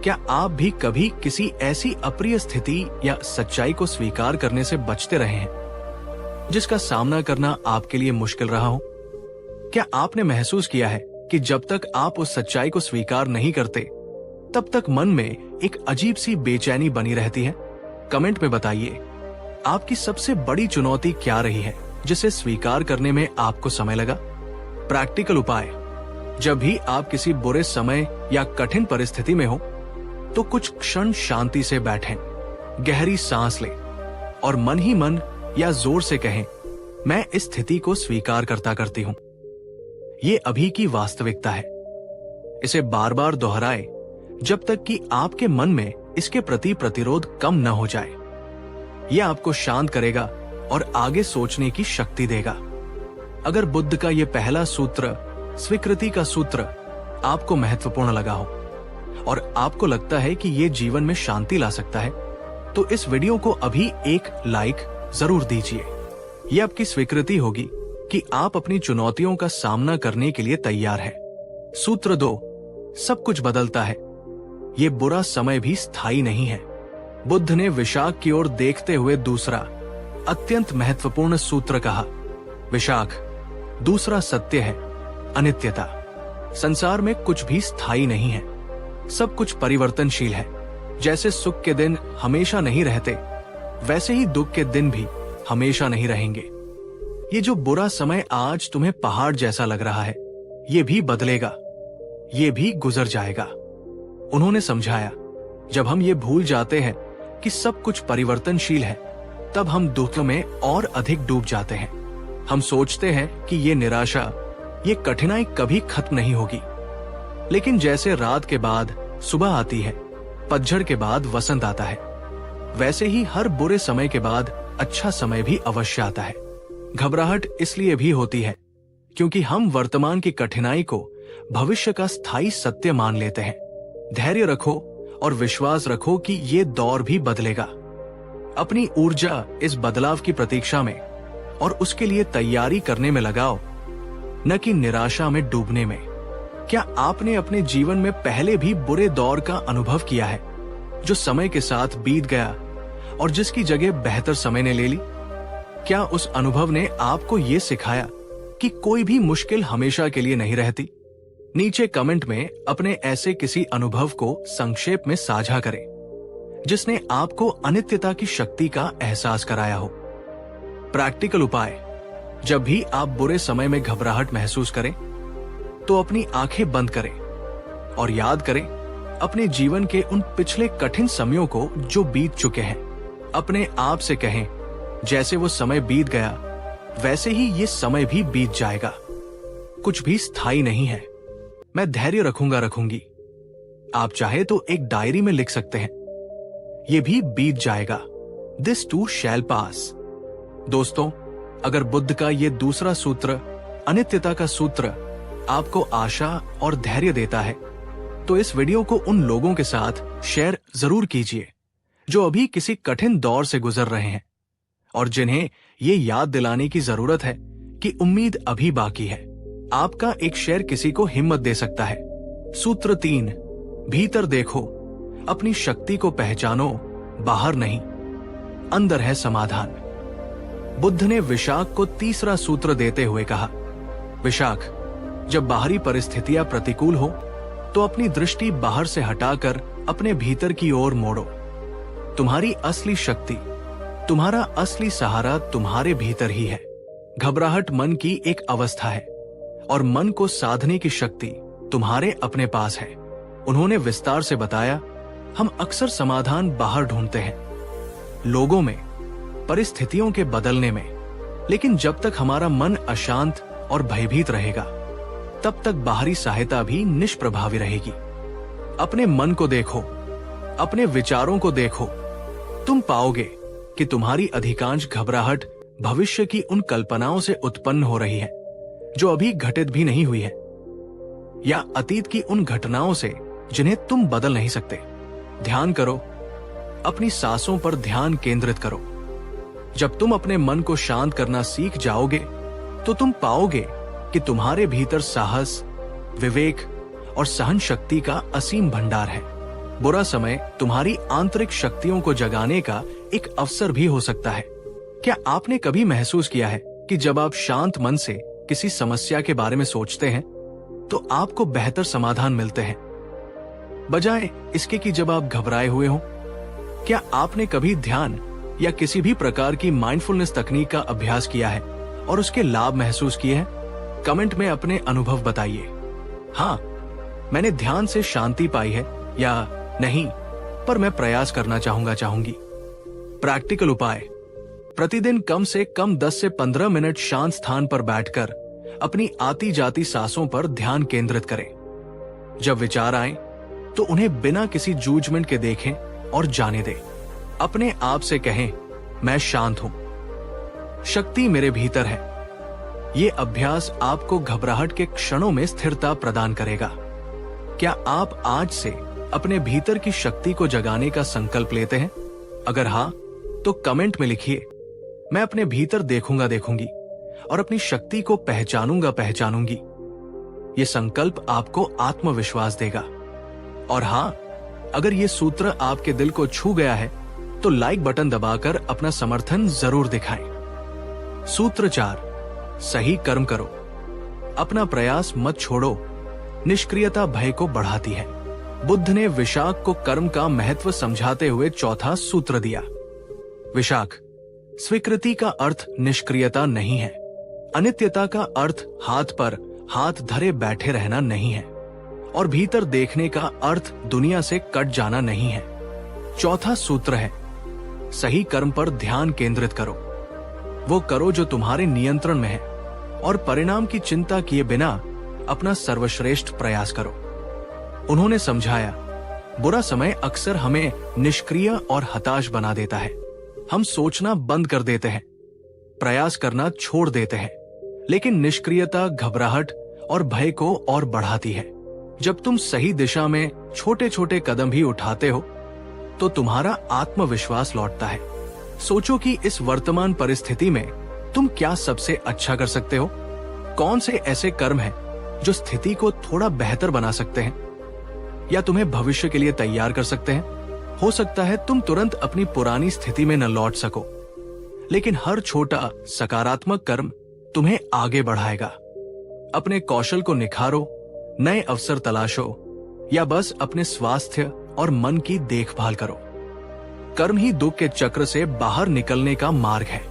क्या आप भी कभी किसी ऐसी अप्रिय स्थिति या सच्चाई को स्वीकार करने से बचते रहे हैं जिसका सामना करना आपके लिए मुश्किल रहा हो? क्या आपने महसूस किया है कि जब तक आप उस सच्चाई को स्वीकार नहीं करते, तब तक मन में एक अजीब सी बेचैनी बनी रहती है? कमेंट में बताइए, आपकी सबसे बड़ी चुनौती क्या रही है जिसे स्वीकार करने में आपको समय लगा? प्रैक्टिकल उपाय: जब भी आप किसी बुरे समय या कठिन परिस्थिति में हो, तो कुछ क्षण शांति से बैठें, गहरी सांस लें और मन ही मन या जोर से कहें, मैं इस स्थिति को स्वीकार करती हूं। ये अभी की वास्तविकता है। इसे बार बार दोहराएं जब तक कि आपके मन में इसके प्रति प्रतिरोध कम न हो जाए। यह आपको शांत करेगा और आगे सोचने की शक्ति देगा। अगर बुद्ध का यह पहला सूत्र, स्वीकृति का सूत्र, आपको महत्वपूर्ण लगा हो और आपको लगता है कि यह जीवन में शांति ला सकता है, तो इस वीडियो को अभी एक लाइक जरूर दीजिए। यह आपकी स्वीकृति होगी कि आप अपनी चुनौतियों का सामना करने के लिए तैयार हैं। सूत्र 2, सब कुछ बदलता है। ये बुरा समय भी स्थायी नहीं है। बुद्ध ने विशाख की ओर देखते हुए दूसरा अत्यंत महत्वपूर्ण सूत्र कहा। विशाख, दूसरा सत्य है अनित्यता। संसार में कुछ भी स्थायी नहीं है, सब कुछ परिवर्तनशील है। जैसे सुख के दिन हमेशा नहीं रहते, वैसे ही दुख के दिन भी हमेशा नहीं रहेंगे। ये जो बुरा समय आज तुम्हें पहाड़ जैसा लग रहा है, ये भी बदलेगा, ये भी गुजर जाएगा। उन्होंने समझाया, जब हम ये भूल जाते हैं कि सब कुछ परिवर्तनशील है, तब हम दुख में और अधिक डूब जाते हैं। हम सोचते हैं कि ये निराशा, ये कठिनाई कभी खत्म नहीं होगी। लेकिन जैसे रात के बाद सुबह आती है, पतझड़ के बाद वसंत आता है, वैसे ही हर बुरे समय के बाद अच्छा समय भी अवश्य आता है। घबराहट इसलिए भी होती है क्योंकि हम वर्तमान की कठिनाई को भविष्य का स्थायी सत्य मान लेते हैं। धैर्य रखो और विश्वास रखो कि ये दौर भी बदलेगा। अपनी ऊर्जा इस बदलाव की प्रतीक्षा में और उसके लिए तैयारी करने में लगाओ, न कि निराशा में डूबने में। क्या आपने अपने जीवन में पहले भी बुरे दौर का अनुभव किया है, जो समय के साथ बीत गया और जिसकी जगह बेहतर समय ने ले ली? क्या उस अनुभव ने आपको ये सिखाया कि कोई भी मुश्किल हमेशा के लिए नहीं रहती? नीचे कमेंट में अपने ऐसे किसी अनुभव को संक्षेप में साझा करें, जिसने आपको अनित्यता की शक्ति का एहसास कराया हो। प्रैक्टिकल उपाय: जब भी आप बुरे समय में घबराहट महसूस करें, तो अपनी आंखें बंद करें और याद करें अपने जीवन के उन पिछले कठिन समयों को जो बीत चुके हैं। अपने आप से कहें, जैसे वो समय बीत गया, वैसे ही ये समय भी बीत जाएगा। कुछ भी स्थायी नहीं है। मैं धैर्य रखूंगी। आप चाहे तो एक डायरी में लिख सकते हैं, ये भी बीत जाएगा। दिस टू शैल पास। दोस्तों, अगर बुद्ध का ये दूसरा सूत्र, अनित्यता का सूत्र, आपको आशा और धैर्य देता है, तो इस वीडियो को उन लोगों के साथ शेयर जरूर कीजिए जो अभी किसी कठिन दौर से गुजर रहे हैं और जिन्हें ये याद दिलाने की जरूरत है कि उम्मीद अभी बाकी है। आपका एक शेयर किसी को हिम्मत दे सकता है। सूत्र 3, भीतर देखो, अपनी शक्ति को पहचानो, बाहर नहीं, अंदर है समाधान। बुद्ध ने विशाख को तीसरा सूत्र देते हुए कहा, विशाख, जब बाहरी परिस्थितियां प्रतिकूल हो, तो अपनी दृष्टि बाहर से हटाकर अपने भीतर की ओर मोड़ो। तुम्हारी असली शक्ति, तुम्हारा असली सहारा तुम्हारे भीतर ही है। घबराहट मन की एक अवस्था है और मन को साधने की शक्ति तुम्हारे अपने पास है। उन्होंने विस्तार से बताया, हम अक्सर समाधान बाहर ढूंढते हैं, लोगों में, परिस्थितियों के बदलने में, लेकिन जब तक हमारा मन अशांत और भयभीत रहेगा, तब तक बाहरी सहायता भी निष्प्रभावी रहेगी। अपने मन को देखो, अपने विचारों को देखो। तुम पाओगे कि तुम्हारी अधिकांश घबराहट भविष्य की उन कल्पनाओं से उत्पन्न हो रही है जो अभी घटित भी नहीं हुई है, या अतीत की उन घटनाओं से जिन्हें तुम बदल नहीं सकते। ध्यान करो, अपनी सांसों पर ध्यान केंद्रित करो। जब तुम अपने मन को शांत करना सीख जाओगे, तो तुम पाओगे कि तुम्हारे भीतर साहस, विवेक और सहन शक्ति का असीम भंडार है। बुरा समय तुम्हारी आंतरिक शक्तियों को जगाने का एक अवसर भी हो सकता है। क्या आपने कभी महसूस किया है कि जब आप शांत मन से किसी समस्या के बारे में सोचते हैं, तो आपको बेहतर समाधान मिलते हैं, बजाय इसके कि जब आप घबराए हुए हो? क्या आपने कभी ध्यान या किसी भी प्रकार की माइंडफुलनेस तकनीक का अभ्यास किया है और उसके लाभ महसूस किए हैं? कमेंट में अपने अनुभव बताइए। हाँ, मैंने ध्यान से शांति पाई है या नहीं, पर मैं प्रयास करना चाहूंगी। प्रैक्टिकल उपाय: प्रतिदिन कम से कम 10 से 15 मिनट शांत स्थान पर बैठकर अपनी आती जाती सांसों पर ध्यान केंद्रित करें। जब विचार आए तो उन्हें बिना किसी जूझमेंट के देखें और जाने दें। अपने आप से कहें, मैं शांत हूं, शक्ति मेरे भीतर है। ये अभ्यास आपको घबराहट के क्षणों में स्थिरता प्रदान करेगा। क्या आप आज से अपने भीतर की शक्ति को जगाने का संकल्प लेते हैं? अगर हां, तो कमेंट में लिखिए, मैं अपने भीतर देखूंगी और अपनी शक्ति को पहचानूंगी। ये संकल्प आपको आत्मविश्वास देगा। और हां, अगर ये सूत्र आपके दिल को छू गया है तो लाइक बटन दबाकर अपना समर्थन जरूर दिखाएं। सूत्र 4, सही कर्म करो। अपना प्रयास मत छोड़ो, निष्क्रियता भय को बढ़ाती है। बुद्ध ने विशाख को कर्म का महत्व समझाते हुए चौथा सूत्र दिया। विशाख, स्वीकृति का अर्थ निष्क्रियता नहीं है। अनित्यता का अर्थ हाथ पर हाथ धरे बैठे रहना नहीं है। और भीतर देखने का अर्थ दुनिया से कट जाना नहीं है। चौथा सूत्र है, सही कर्म पर ध्यान केंद्रित करो। वो करो जो तुम्हारे नियंत्रण में है और परिणाम की चिंता किए बिना अपना सर्वश्रेष्ठ प्रयास करो। उन्होंने समझाया, बुरा समय अक्सर हमें निष्क्रिय और हताश बना देता है। हम सोचना बंद कर देते हैं, प्रयास करना छोड़ देते हैं, लेकिन निष्क्रियता घबराहट और भय को और बढ़ाती है। जब तुम सही दिशा में छोटे छोटे कदम भी उठाते हो तो तुम्हारा आत्मविश्वास लौटता है। सोचो कि इस वर्तमान परिस्थिति में तुम क्या सबसे अच्छा कर सकते हो। कौन से ऐसे कर्म हैं जो स्थिति को थोड़ा बेहतर बना सकते हैं या तुम्हें भविष्य के लिए तैयार कर सकते हैं। हो सकता है तुम तुरंत अपनी पुरानी स्थिति में न लौट सको, लेकिन हर छोटा सकारात्मक कर्म तुम्हें आगे बढ़ाएगा। अपने कौशल को निखारो, नए अवसर तलाशो या बस अपने स्वास्थ्य और मन की देखभाल करो। कर्म ही दुख के चक्र से बाहर निकलने का मार्ग है।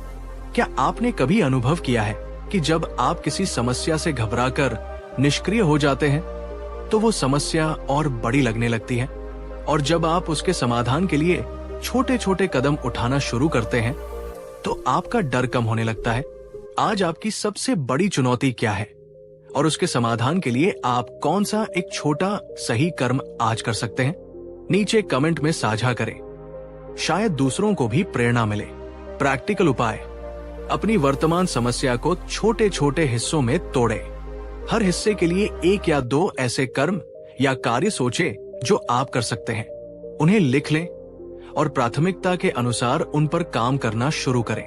क्या आपने कभी अनुभव किया है कि जब आप किसी समस्या से घबराकर निष्क्रिय हो जाते हैं तो वो समस्या और बड़ी लगने लगती है, और जब आप उसके समाधान के लिए छोटे छोटे कदम उठाना शुरू करते हैं तो आपका डर कम होने लगता है। आज आपकी सबसे बड़ी चुनौती क्या है और उसके समाधान के लिए आप कौन सा एक छोटा सही कर्म आज कर सकते हैं? नीचे कमेंट में साझा करें, शायद दूसरों को भी प्रेरणा मिले। प्रैक्टिकल उपाय, अपनी वर्तमान समस्या को छोटे छोटे हिस्सों में तोड़ें। हर हिस्से के लिए 1 या 2 ऐसे कर्म या कार्य सोचें जो आप कर सकते हैं। उन्हें लिख लें और प्राथमिकता के अनुसार उन पर काम करना शुरू करें।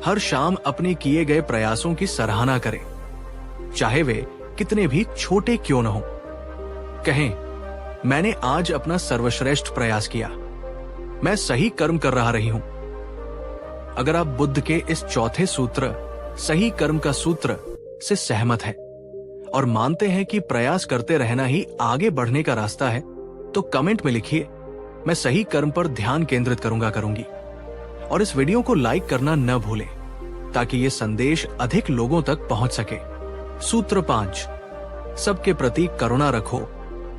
हर शाम अपने किए गए प्रयासों की सराहना करें, चाहे वे कितने भी छोटे क्यों न हो। कहें, मैंने आज अपना सर्वश्रेष्ठ प्रयास किया, मैं सही कर्म कर रही हूं। अगर आप बुद्ध के इस चौथे सूत्र, सही कर्म का सूत्र से सहमत हैं और मानते हैं कि प्रयास करते रहना ही आगे बढ़ने का रास्ता है, तो कमेंट में लिखिए, मैं सही कर्म पर ध्यान केंद्रित करूंगी। और इस वीडियो को लाइक करना न भूलें ताकि ये संदेश अधिक लोगों तक पहुंच सके। सूत्र 5, सबके प्रति करुणा रखो,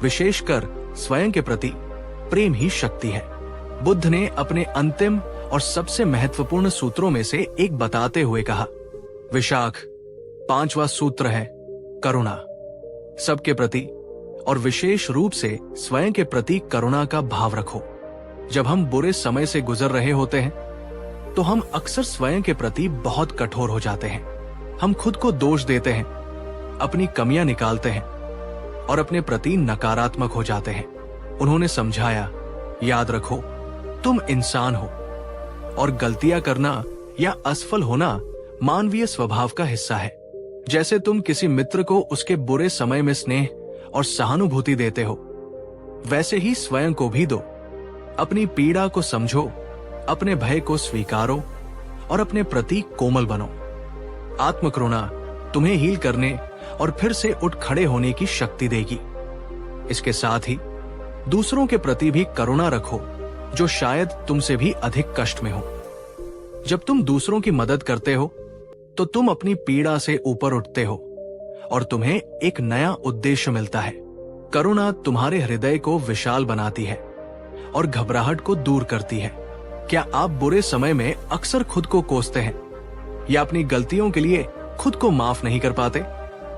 विशेषकर स्वयं के प्रति। प्रेम ही शक्ति है। बुद्ध ने अपने अंतिम और सबसे महत्वपूर्ण सूत्रों में से एक बताते हुए कहा, विशाख, 5वां सूत्र है करुणा। सबके प्रति और विशेष रूप से स्वयं के प्रति करुणा का भाव रखो। जब हम बुरे समय से गुजर रहे होते हैं तो हम अक्सर स्वयं के प्रति बहुत कठोर हो जाते हैं। हम खुद को दोष देते हैं, अपनी कमियां निकालते हैं और अपने प्रति नकारात्मक हो जाते हैं। उन्होंने समझाया, याद रखो, तुम इंसान हो और गलतियां करना या असफल होना मानवीय स्वभाव का हिस्सा है। जैसे तुम किसी मित्र को उसके बुरे समय में स्नेह और सहानुभूति देते हो, वैसे ही स्वयं को भी दो। अपनी पीड़ा को समझो, अपने भय को स्वीकारो और अपने प्रति कोमल बनो। आत्मकरुणा तुम्हें हील करने और फिर से उठ खड़े होने की शक्ति देगी। इसके साथ ही दूसरों के प्रति भी करुणा रखो जो शायद तुमसे भी अधिक कष्ट में हो। जब तुम दूसरों की मदद करते हो तो तुम अपनी पीड़ा से ऊपर उठते हो और तुम्हें एक नया उद्देश्य मिलता है। करुणा तुम्हारे हृदय को विशाल बनाती है और घबराहट को दूर करती है। क्या आप बुरे समय में अक्सर खुद को कोसते हैं या अपनी गलतियों के लिए खुद को माफ नहीं कर पाते?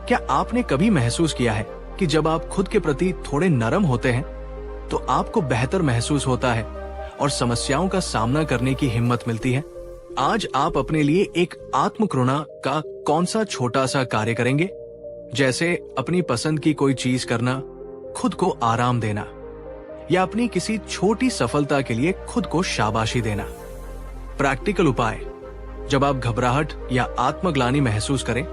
क्या आपने कभी महसूस किया है कि जब आप खुद के प्रति थोड़े नरम होते हैं तो आपको बेहतर महसूस होता है और समस्याओं का सामना करने की हिम्मत मिलती है? आज आप अपने लिए एक आत्मकरुणा का कौन सा छोटा सा कार्य करेंगे, जैसे अपनी पसंद की कोई चीज करना, खुद को आराम देना या अपनी किसी छोटी सफलता के लिए खुद को शाबाशी देना। प्रैक्टिकल उपाय: जब आप घबराहट या आत्मग्लानि महसूस करें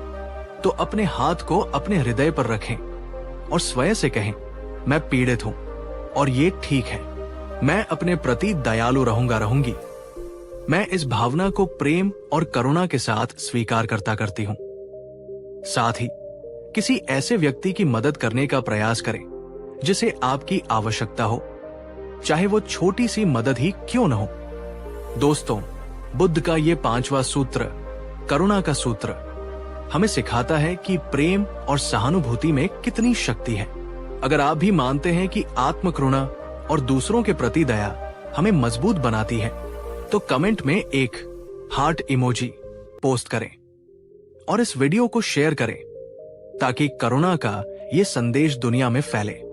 तो अपने हाथ को अपने हृदय पर रखें और स्वयं से कहें, मैं पीड़ित हूं और ये ठीक है, मैं अपने प्रति दयालु रहूंगी। मैं इस भावना को प्रेम और करुणा के साथ स्वीकार करती हूं। साथ ही किसी ऐसे व्यक्ति की मदद करने का प्रयास करें जिसे आपकी आवश्यकता हो, चाहे वो छोटी सी मदद ही क्यों न हो। दोस्तों, बुद्ध का ये 5वां सूत्र, करुणा का सूत्र, हमें सिखाता है कि प्रेम और सहानुभूति में कितनी शक्ति है। अगर आप भी मानते हैं कि आत्मकरुणा और दूसरों के प्रति दया हमें मजबूत बनाती है, तो कमेंट में एक हार्ट इमोजी पोस्ट करें और इस वीडियो को शेयर करें ताकि करुणा का ये संदेश दुनिया में फैले।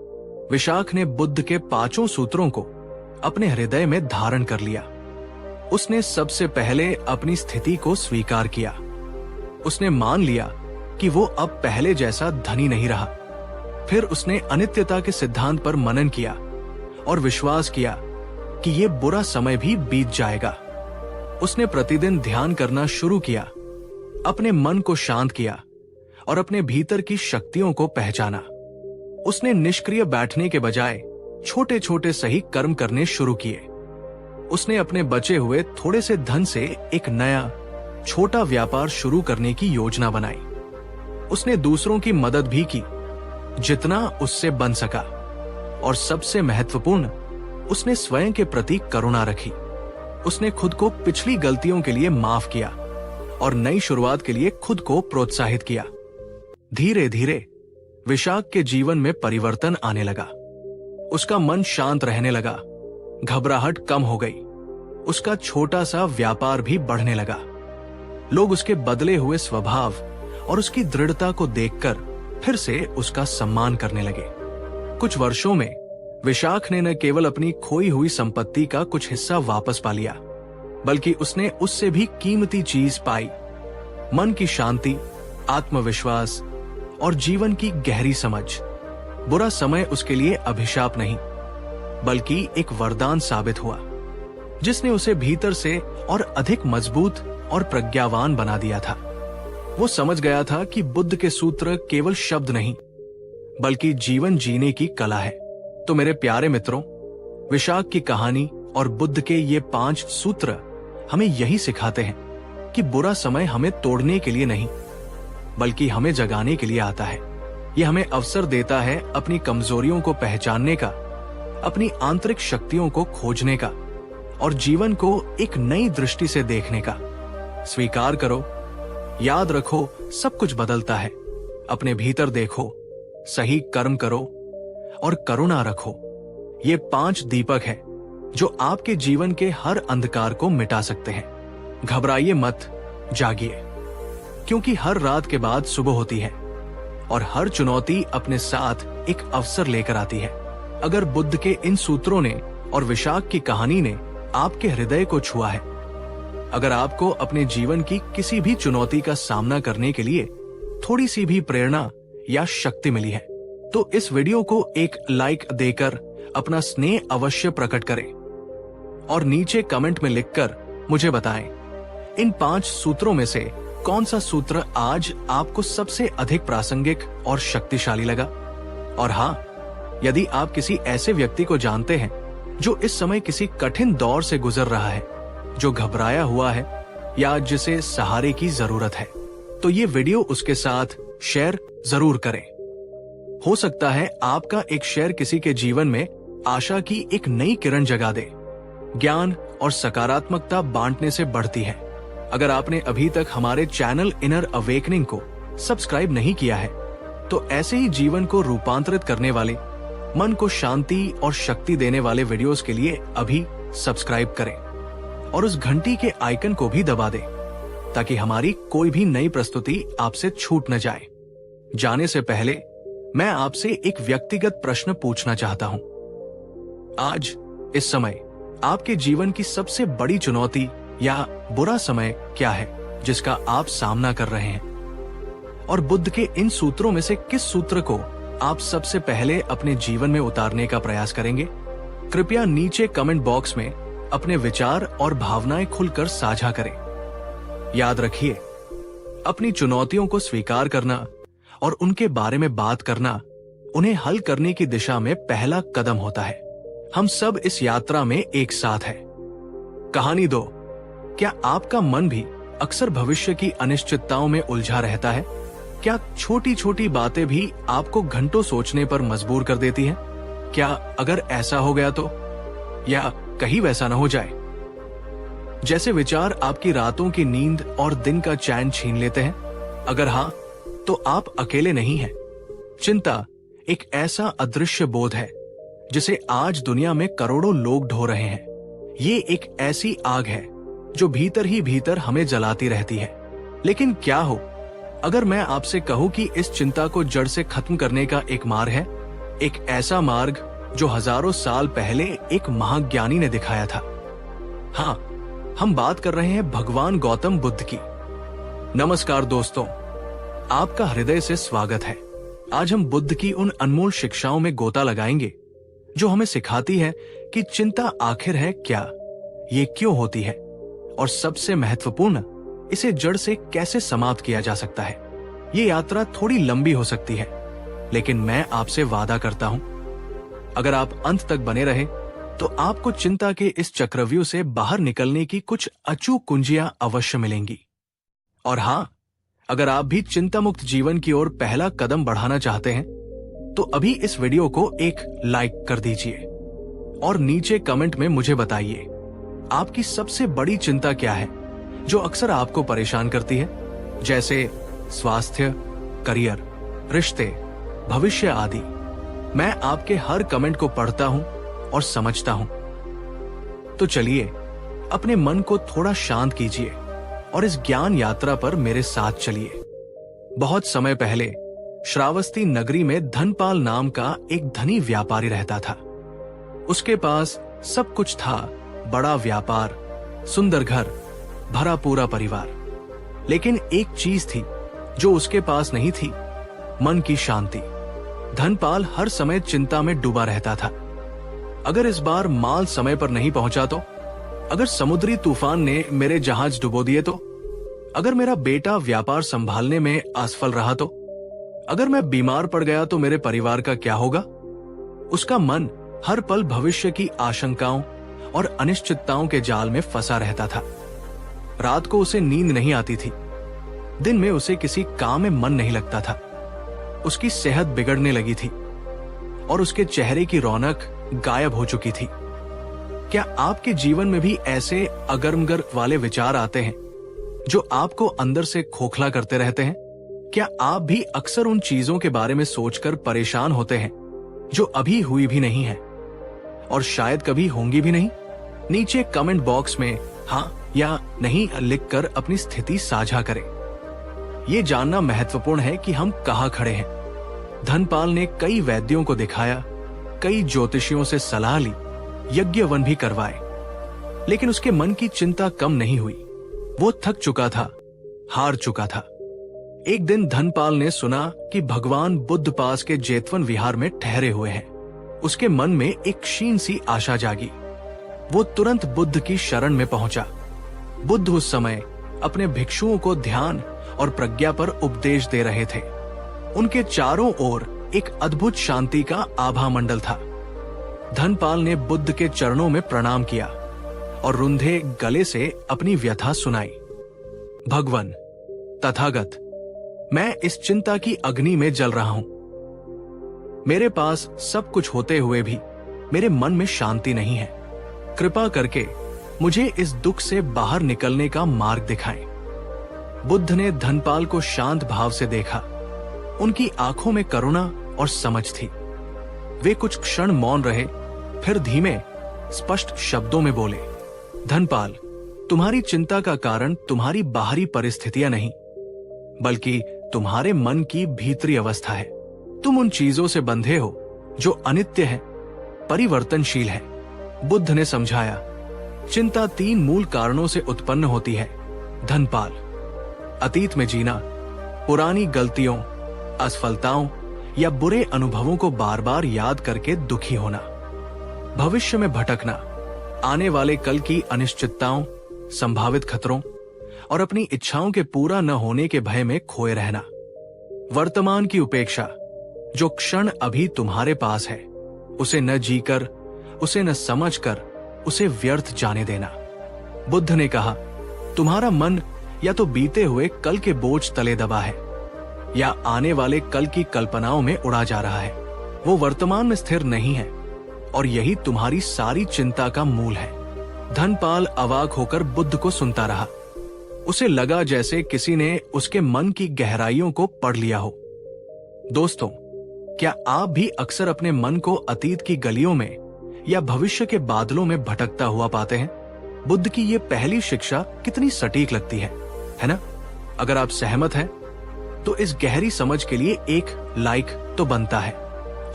विशाख ने बुद्ध के 5 सूत्रों को अपने हृदय में धारण कर लिया। उसने सबसे पहले अपनी स्थिति को स्वीकार किया। उसने मान लिया कि वो अब पहले जैसा धनी नहीं रहा। फिर उसने अनित्यता के सिद्धांत पर मनन किया और विश्वास किया कि ये बुरा समय भी बीत जाएगा। उसने प्रतिदिन ध्यान करना शुरू किया, अपने मन को शांत किया और अपने भीतर की शक्तियों को पहचाना। उसने निष्क्रिय बैठने के बजाय छोटे छोटे सही कर्म करने शुरू किए। उसने अपने बचे हुए थोड़े से धन से एक नया छोटा व्यापार शुरू करने की योजना बनाई। उसने दूसरों की मदद भी की जितना उससे बन सका और सबसे महत्वपूर्ण, उसने स्वयं के प्रति करुणा रखी। उसने खुद को पिछली गलतियों के लिए माफ किया और नई शुरुआत के लिए खुद को प्रोत्साहित किया। धीरे धीरे विशाख के जीवन में परिवर्तन आने लगा। उसका मन शांत रहने लगा, घबराहट कम हो गई, उसका छोटा सा व्यापार भी बढ़ने लगा। लोग उसके बदले हुए स्वभाव और उसकी दृढ़ता को देखकर फिर से उसका सम्मान करने लगे। कुछ वर्षों में विशाख ने न केवल अपनी खोई हुई संपत्ति का कुछ हिस्सा वापस पा लिया, बल्कि उसने उससे भी कीमती चीज पाई, मन की शांति, आत्मविश्वास और जीवन की गहरी समझ। बुरा समय उसके लिए अभिशाप नहीं, बल्कि एक वरदान साबित हुआ, जिसने उसे भीतर से और अधिक मजबूत और प्रज्ञावान बना दिया था। वो समझ गया था कि बुद्ध के सूत्र केवल शब्द नहीं, बल्कि जीवन जीने की कला है। तो मेरे प्यारे मित्रों, विशाख की कहानी और बुद्ध के ये 5 सूत्र हमें यही सिखाते हैं कि बुरा समय हमें तोड़ने के लिए नहीं, बल्कि हमें जगाने के लिए आता है। ये हमें अवसर देता है अपनी कमजोरियों को पहचानने का, अपनी आंतरिक शक्तियों को खोजने का और जीवन को एक नई दृष्टि से देखने का। स्वीकार करो, याद रखो, सब कुछ बदलता है। अपने भीतर देखो, सही कर्म करो और करुणा रखो। ये 5 दीपक हैं जो आपके जीवन के हर अंधकार को मिटा सकते हैं। घबराइए मत, जागिए, क्योंकि हर रात के बाद सुबह होती है और हर चुनौती अपने साथ एक अवसर लेकर आती है। अगर बुद्ध के इन सूत्रों ने और विशाख की कहानी ने आपके हृदय को छुआ है, अगर आपको अपने जीवन की किसी भी चुनौती का सामना करने के लिए थोड़ी सी भी प्रेरणा या शक्ति मिली है, तो इस वीडियो को एक लाइक देकर अपना स्नेह अवश्य प्रकट करें और नीचे कमेंट में लिखकर मुझे बताएं, इन 5 सूत्रों में से कौन सा सूत्र आज आपको सबसे अधिक प्रासंगिक और शक्तिशाली लगा। और हाँ, यदि आप किसी ऐसे व्यक्ति को जानते हैं जो इस समय किसी कठिन दौर से गुजर रहा है, जो घबराया हुआ है या जिसे सहारे की जरूरत है, तो ये वीडियो उसके साथ शेयर जरूर करें। हो सकता है आपका एक शेयर किसी के जीवन में आशा की एक नई किरण जगा दे। ज्ञान और सकारात्मकता बांटने से बढ़ती है। अगर आपने अभी तक हमारे चैनल इनर अवेकनिंग को सब्सक्राइब नहीं किया है, तो ऐसे ही जीवन को रूपांतरित करने वाले, मन को शांति और शक्ति देने वाले वीडियोस के लिए अभी सब्सक्राइब करें। और उस घंटी के आइकन को भी दबा दे ताकि हमारी कोई भी नई प्रस्तुति आपसे छूट न जाए। जाने से पहले मैं आपसे एक व्यक्तिगत प्रश्न पूछना चाहता हूं। आज इस समय आपके जीवन की सबसे बड़ी चुनौती या बुरा समय क्या है जिसका आप सामना कर रहे हैं? और बुद्ध के इन सूत्रों में से किस सूत्र को आप सबसे पहले अपने जीवन में उतारने का प्रयास करेंगे? कृपया नीचे कमेंट बॉक्स में अपने विचार और भावनाएं खुलकर साझा करें। याद रखिए, अपनी चुनौतियों को स्वीकार करना और उनके बारे में बात करना उन्हें हल करने की दिशा में पहला कदम होता है। हम सब इस यात्रा में एक साथ हैं। कहानी 2, क्या आपका मन भी अक्सर भविष्य की अनिश्चितताओं में उलझा रहता है? क्या छोटी छोटी बातें भी आपको घंटों सोचने पर मजबूर कर देती हैं? क्या अगर ऐसा हो गया तो, या कहीं वैसा न हो जाए? जैसे विचार आपकी रातों की नींद और दिन का चैन छीन लेते हैं? अगर हाँ, तो आप अकेले नहीं हैं। चिंता एक ऐसा अदृश्य बोझ है जिसे आज दुनिया में करोड़ों लोग ढो रहे हैं। ये एक ऐसी आग है जो भीतर ही भीतर हमें जलाती रहती है। लेकिन क्या हो अगर मैं आपसे कहूं कि इस चिंता को जड़ से खत्म करने का एक मार्ग है, एक ऐसा मार्ग जो हजारों साल पहले एक महाज्ञानी ने दिखाया था। हाँ, हम बात कर रहे हैं भगवान गौतम बुद्ध की। नमस्कार दोस्तों, आपका हृदय से स्वागत है। आज हम बुद्ध की उन अनमोल शिक्षाओं में गोता लगाएंगे जो हमें सिखाती है कि चिंता आखिर है क्या, ये क्यों होती है, और सबसे महत्वपूर्ण, इसे जड़ से कैसे समाप्त किया जा सकता है। ये यात्रा थोड़ी लंबी हो सकती है, लेकिन मैं आपसे वादा करता हूं, अगर आप अंत तक बने रहे तो आपको चिंता के इस चक्रव्यूह से बाहर निकलने की कुछ अचूक कुंजियां अवश्य मिलेंगी। और हाँ, अगर आप भी चिंता मुक्त जीवन की ओर पहला कदम बढ़ाना चाहते हैं तो अभी इस वीडियो को एक लाइक कर दीजिए और नीचे कमेंट में मुझे बताइए आपकी सबसे बड़ी चिंता क्या है जो अक्सर आपको परेशान करती है, जैसे स्वास्थ्य, करियर, रिश्ते, भविष्य आदि। मैं आपके हर कमेंट को पढ़ता हूं और समझता हूं। तो चलिए अपने मन को थोड़ा शांत कीजिए और इस ज्ञान यात्रा पर मेरे साथ चलिए। बहुत समय पहले श्रावस्ती नगरी में धनपाल नाम का एक धनी व्यापारी रहता था। उसके पास सब कुछ था, बड़ा व्यापार, सुंदर घर, भरा पूरा परिवार। लेकिन एक चीज थी जो उसके पास नहीं थी, मन की शांति। धनपाल हर समय चिंता में डूबा रहता था। अगर इस बार माल समय पर नहीं पहुंचा तो, अगर समुद्री तूफान ने मेरे जहाज डुबो दिए तो, अगर मेरा बेटा व्यापार संभालने में असफल रहा तो, अगर मैं बीमार पड़ गया तो मेरे परिवार का क्या होगा? उसका मन हर पल भविष्य की आशंकाओं और अनिश्चितताओं के जाल में फंसा रहता था। रात को उसे नींद नहीं आती थी, दिन में उसे किसी काम में मन नहीं लगता था। उसकी सेहत बिगड़ने लगी थी और उसके चेहरे की रौनक गायब हो चुकी थी। क्या आपके जीवन में भी ऐसे अगरमगर वाले विचार आते हैं जो आपको अंदर से खोखला करते रहते हैं? क्या आप भी अक्सर उन चीजों के बारे में सोचकर परेशान होते हैं जो अभी हुई भी नहीं है और शायद कभी होंगी भी नहीं? नीचे कमेंट बॉक्स में हाँ या नहीं लिखकर अपनी स्थिति साझा करें। ये जानना महत्वपूर्ण है कि हम कहां खड़े हैं। धनपाल ने कई वैद्यों को दिखाया, कई ज्योतिषियों से सलाह ली, यज्ञ भी करवाए, लेकिन उसके मन की चिंता कम नहीं हुई। वो थक चुका था, हार चुका था। एक दिन धनपाल ने सुना कि भगवान बुद्ध पास के जेतवन विहार में ठहरे हुए हैं। उसके मन में एक क्षीण सी आशा जागी। वो तुरंत बुद्ध की शरण में पहुंचा। बुद्ध उस समय अपने भिक्षुओं को ध्यान और प्रज्ञा पर उपदेश दे रहे थे। उनके चारों ओर एक अद्भुत शांति का आभा मंडल था। धनपाल ने बुद्ध के चरणों में प्रणाम किया और रुंधे गले से अपनी व्यथा सुनाई। भगवान, तथागत, मैं इस चिंता की अग्नि में जल रहा हूं। मेरे पास सब कुछ होते हुए भी मेरे मन में शांति नहीं है। कृपा करके मुझे इस दुख से बाहर निकलने का मार्ग दिखाएं। बुद्ध ने धनपाल को शांत भाव से देखा। उनकी आंखों में करुणा और समझ थी। वे कुछ क्षण मौन रहे, फिर धीमे, स्पष्ट शब्दों में बोले, धनपाल, तुम्हारी चिंता का कारण तुम्हारी बाहरी परिस्थितियां नहीं, बल्कि तुम्हारे मन की भीतरी अवस्था है। तुम उन चीजों से बंधे हो जो अनित्य है, परिवर्तनशील है। बुद्ध ने समझाया, चिंता 3 मूल कारणों से उत्पन्न होती है। धनपाल, अतीत में जीना, पुरानी गलतियों, असफलताओं या बुरे अनुभवों को बार बार याद करके दुखी होना, भविष्य में भटकना, आने वाले कल की अनिश्चितताओं, संभावित खतरों और अपनी इच्छाओं के पूरा न होने के भय में खोए रहना, वर्तमान की उपेक्षा, जो क्षण अभी तुम्हारे पास है उसे न जीकर, उसे न समझकर उसे व्यर्थ जाने देना। बुद्ध ने कहा, तुम्हारा मन या तो बीते हुए कल के बोझ तले दबा है या आने वाले कल की कल्पनाओं में उड़ा जा रहा है। वो वर्तमान में स्थिर नहीं है और यही तुम्हारी सारी चिंता का मूल है। धनपाल अवाक होकर बुद्ध को सुनता रहा। उसे लगा जैसे किसी ने उसके मन की गहराइयों को पढ़ लिया हो। दोस्तों, क्या आप भी अक्सर अपने मन को अतीत की गलियों में या भविष्य के बादलों में भटकता हुआ पाते हैं? बुद्ध की ये पहली शिक्षा कितनी सटीक लगती है ना? अगर आप सहमत हैं, तो इस गहरी समझ के लिए एक लाइक तो बनता है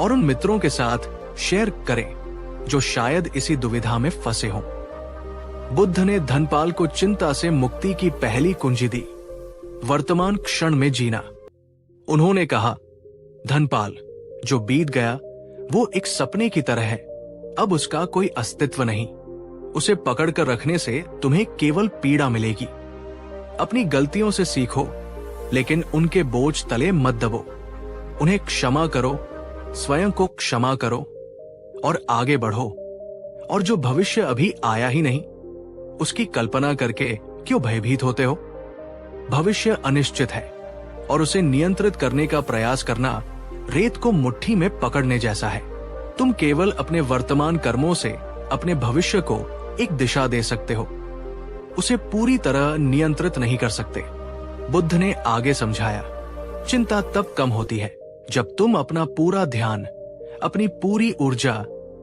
और उन मित्रों के साथ शेयर करें जो शायद इसी दुविधा में फंसे हों। बुद्ध ने धनपाल को चिंता से मुक्ति की पहली कुंजी दी, वर्तमान क्षण में जीना। उन्होंने कहा, धनपाल, जो बीत गया वो एक सपने की तरह है, अब उसका कोई अस्तित्व नहीं। उसे पकड़कर रखने से तुम्हें केवल पीड़ा मिलेगी। अपनी गलतियों से सीखो, लेकिन उनके बोझ तले मत दबो। उन्हें क्षमा करो, स्वयं को क्षमा करो और आगे बढ़ो। और जो भविष्य अभी आया ही नहीं, उसकी कल्पना करके क्यों भयभीत होते हो? भविष्य अनिश्चित है और उसे नियंत्रित करने का प्रयास करना रेत को मुट्ठी में पकड़ने जैसा है। तुम केवल अपने वर्तमान कर्मों से अपने भविष्य को एक दिशा दे सकते हो, उसे पूरी तरह नियंत्रित नहीं कर सकते। बुद्ध ने आगे समझाया, चिंता तब कम होती है जब तुम अपना पूरा ध्यान, अपनी पूरी ऊर्जा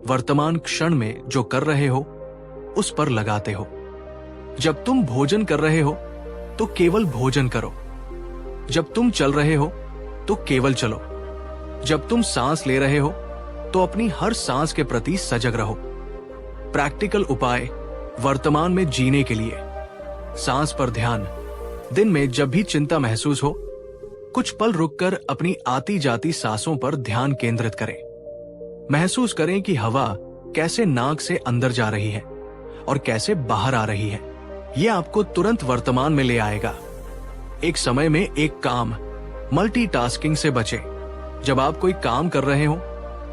वर्तमान क्षण में जो कर रहे हो उस पर लगाते हो। जब तुम भोजन कर रहे हो तो केवल भोजन करो। जब तुम चल रहे हो तो केवल चलो। जब तुम सांस ले रहे हो तो अपनी हर सांस के प्रति सजग रहो। प्रैक्टिकल उपाय वर्तमान में जीने के लिए। सांस पर ध्यान। दिन में जब भी चिंता महसूस हो, कुछ पल रुककर अपनी आती जाती सांसों पर ध्यान केंद्रित करें। महसूस करें कि हवा कैसे नाक से अंदर जा रही है और कैसे बाहर आ रही है। यह आपको तुरंत वर्तमान में ले आएगा। एक समय में एक काम, मल्टीटास्किंग से बचे। जब आप कोई काम कर रहे हो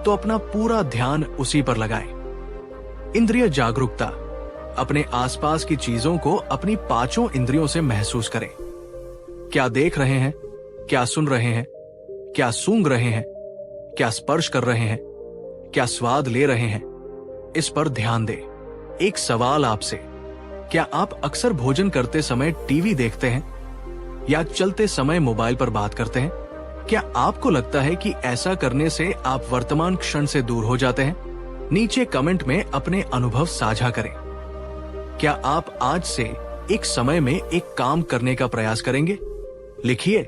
तो अपना पूरा ध्यान उसी पर लगाएं। इंद्रिय जागरूकता। अपने आसपास की चीजों को अपनी 5 इंद्रियों से महसूस करें। क्या देख रहे हैं, क्या सुन रहे हैं, क्या सूंघ रहे हैं, क्या स्पर्श कर रहे हैं, क्या स्वाद ले रहे हैं, इस पर ध्यान दें। एक सवाल आपसे, क्या आप अक्सर भोजन करते समय टीवी देखते हैं या चलते समय मोबाइल पर बात करते हैं? क्या आपको लगता है कि ऐसा करने से आप वर्तमान क्षण से दूर हो जाते हैं? नीचे कमेंट में अपने अनुभव साझा करें। क्या आप आज से एक समय में एक काम करने का प्रयास करेंगे? लिखिए,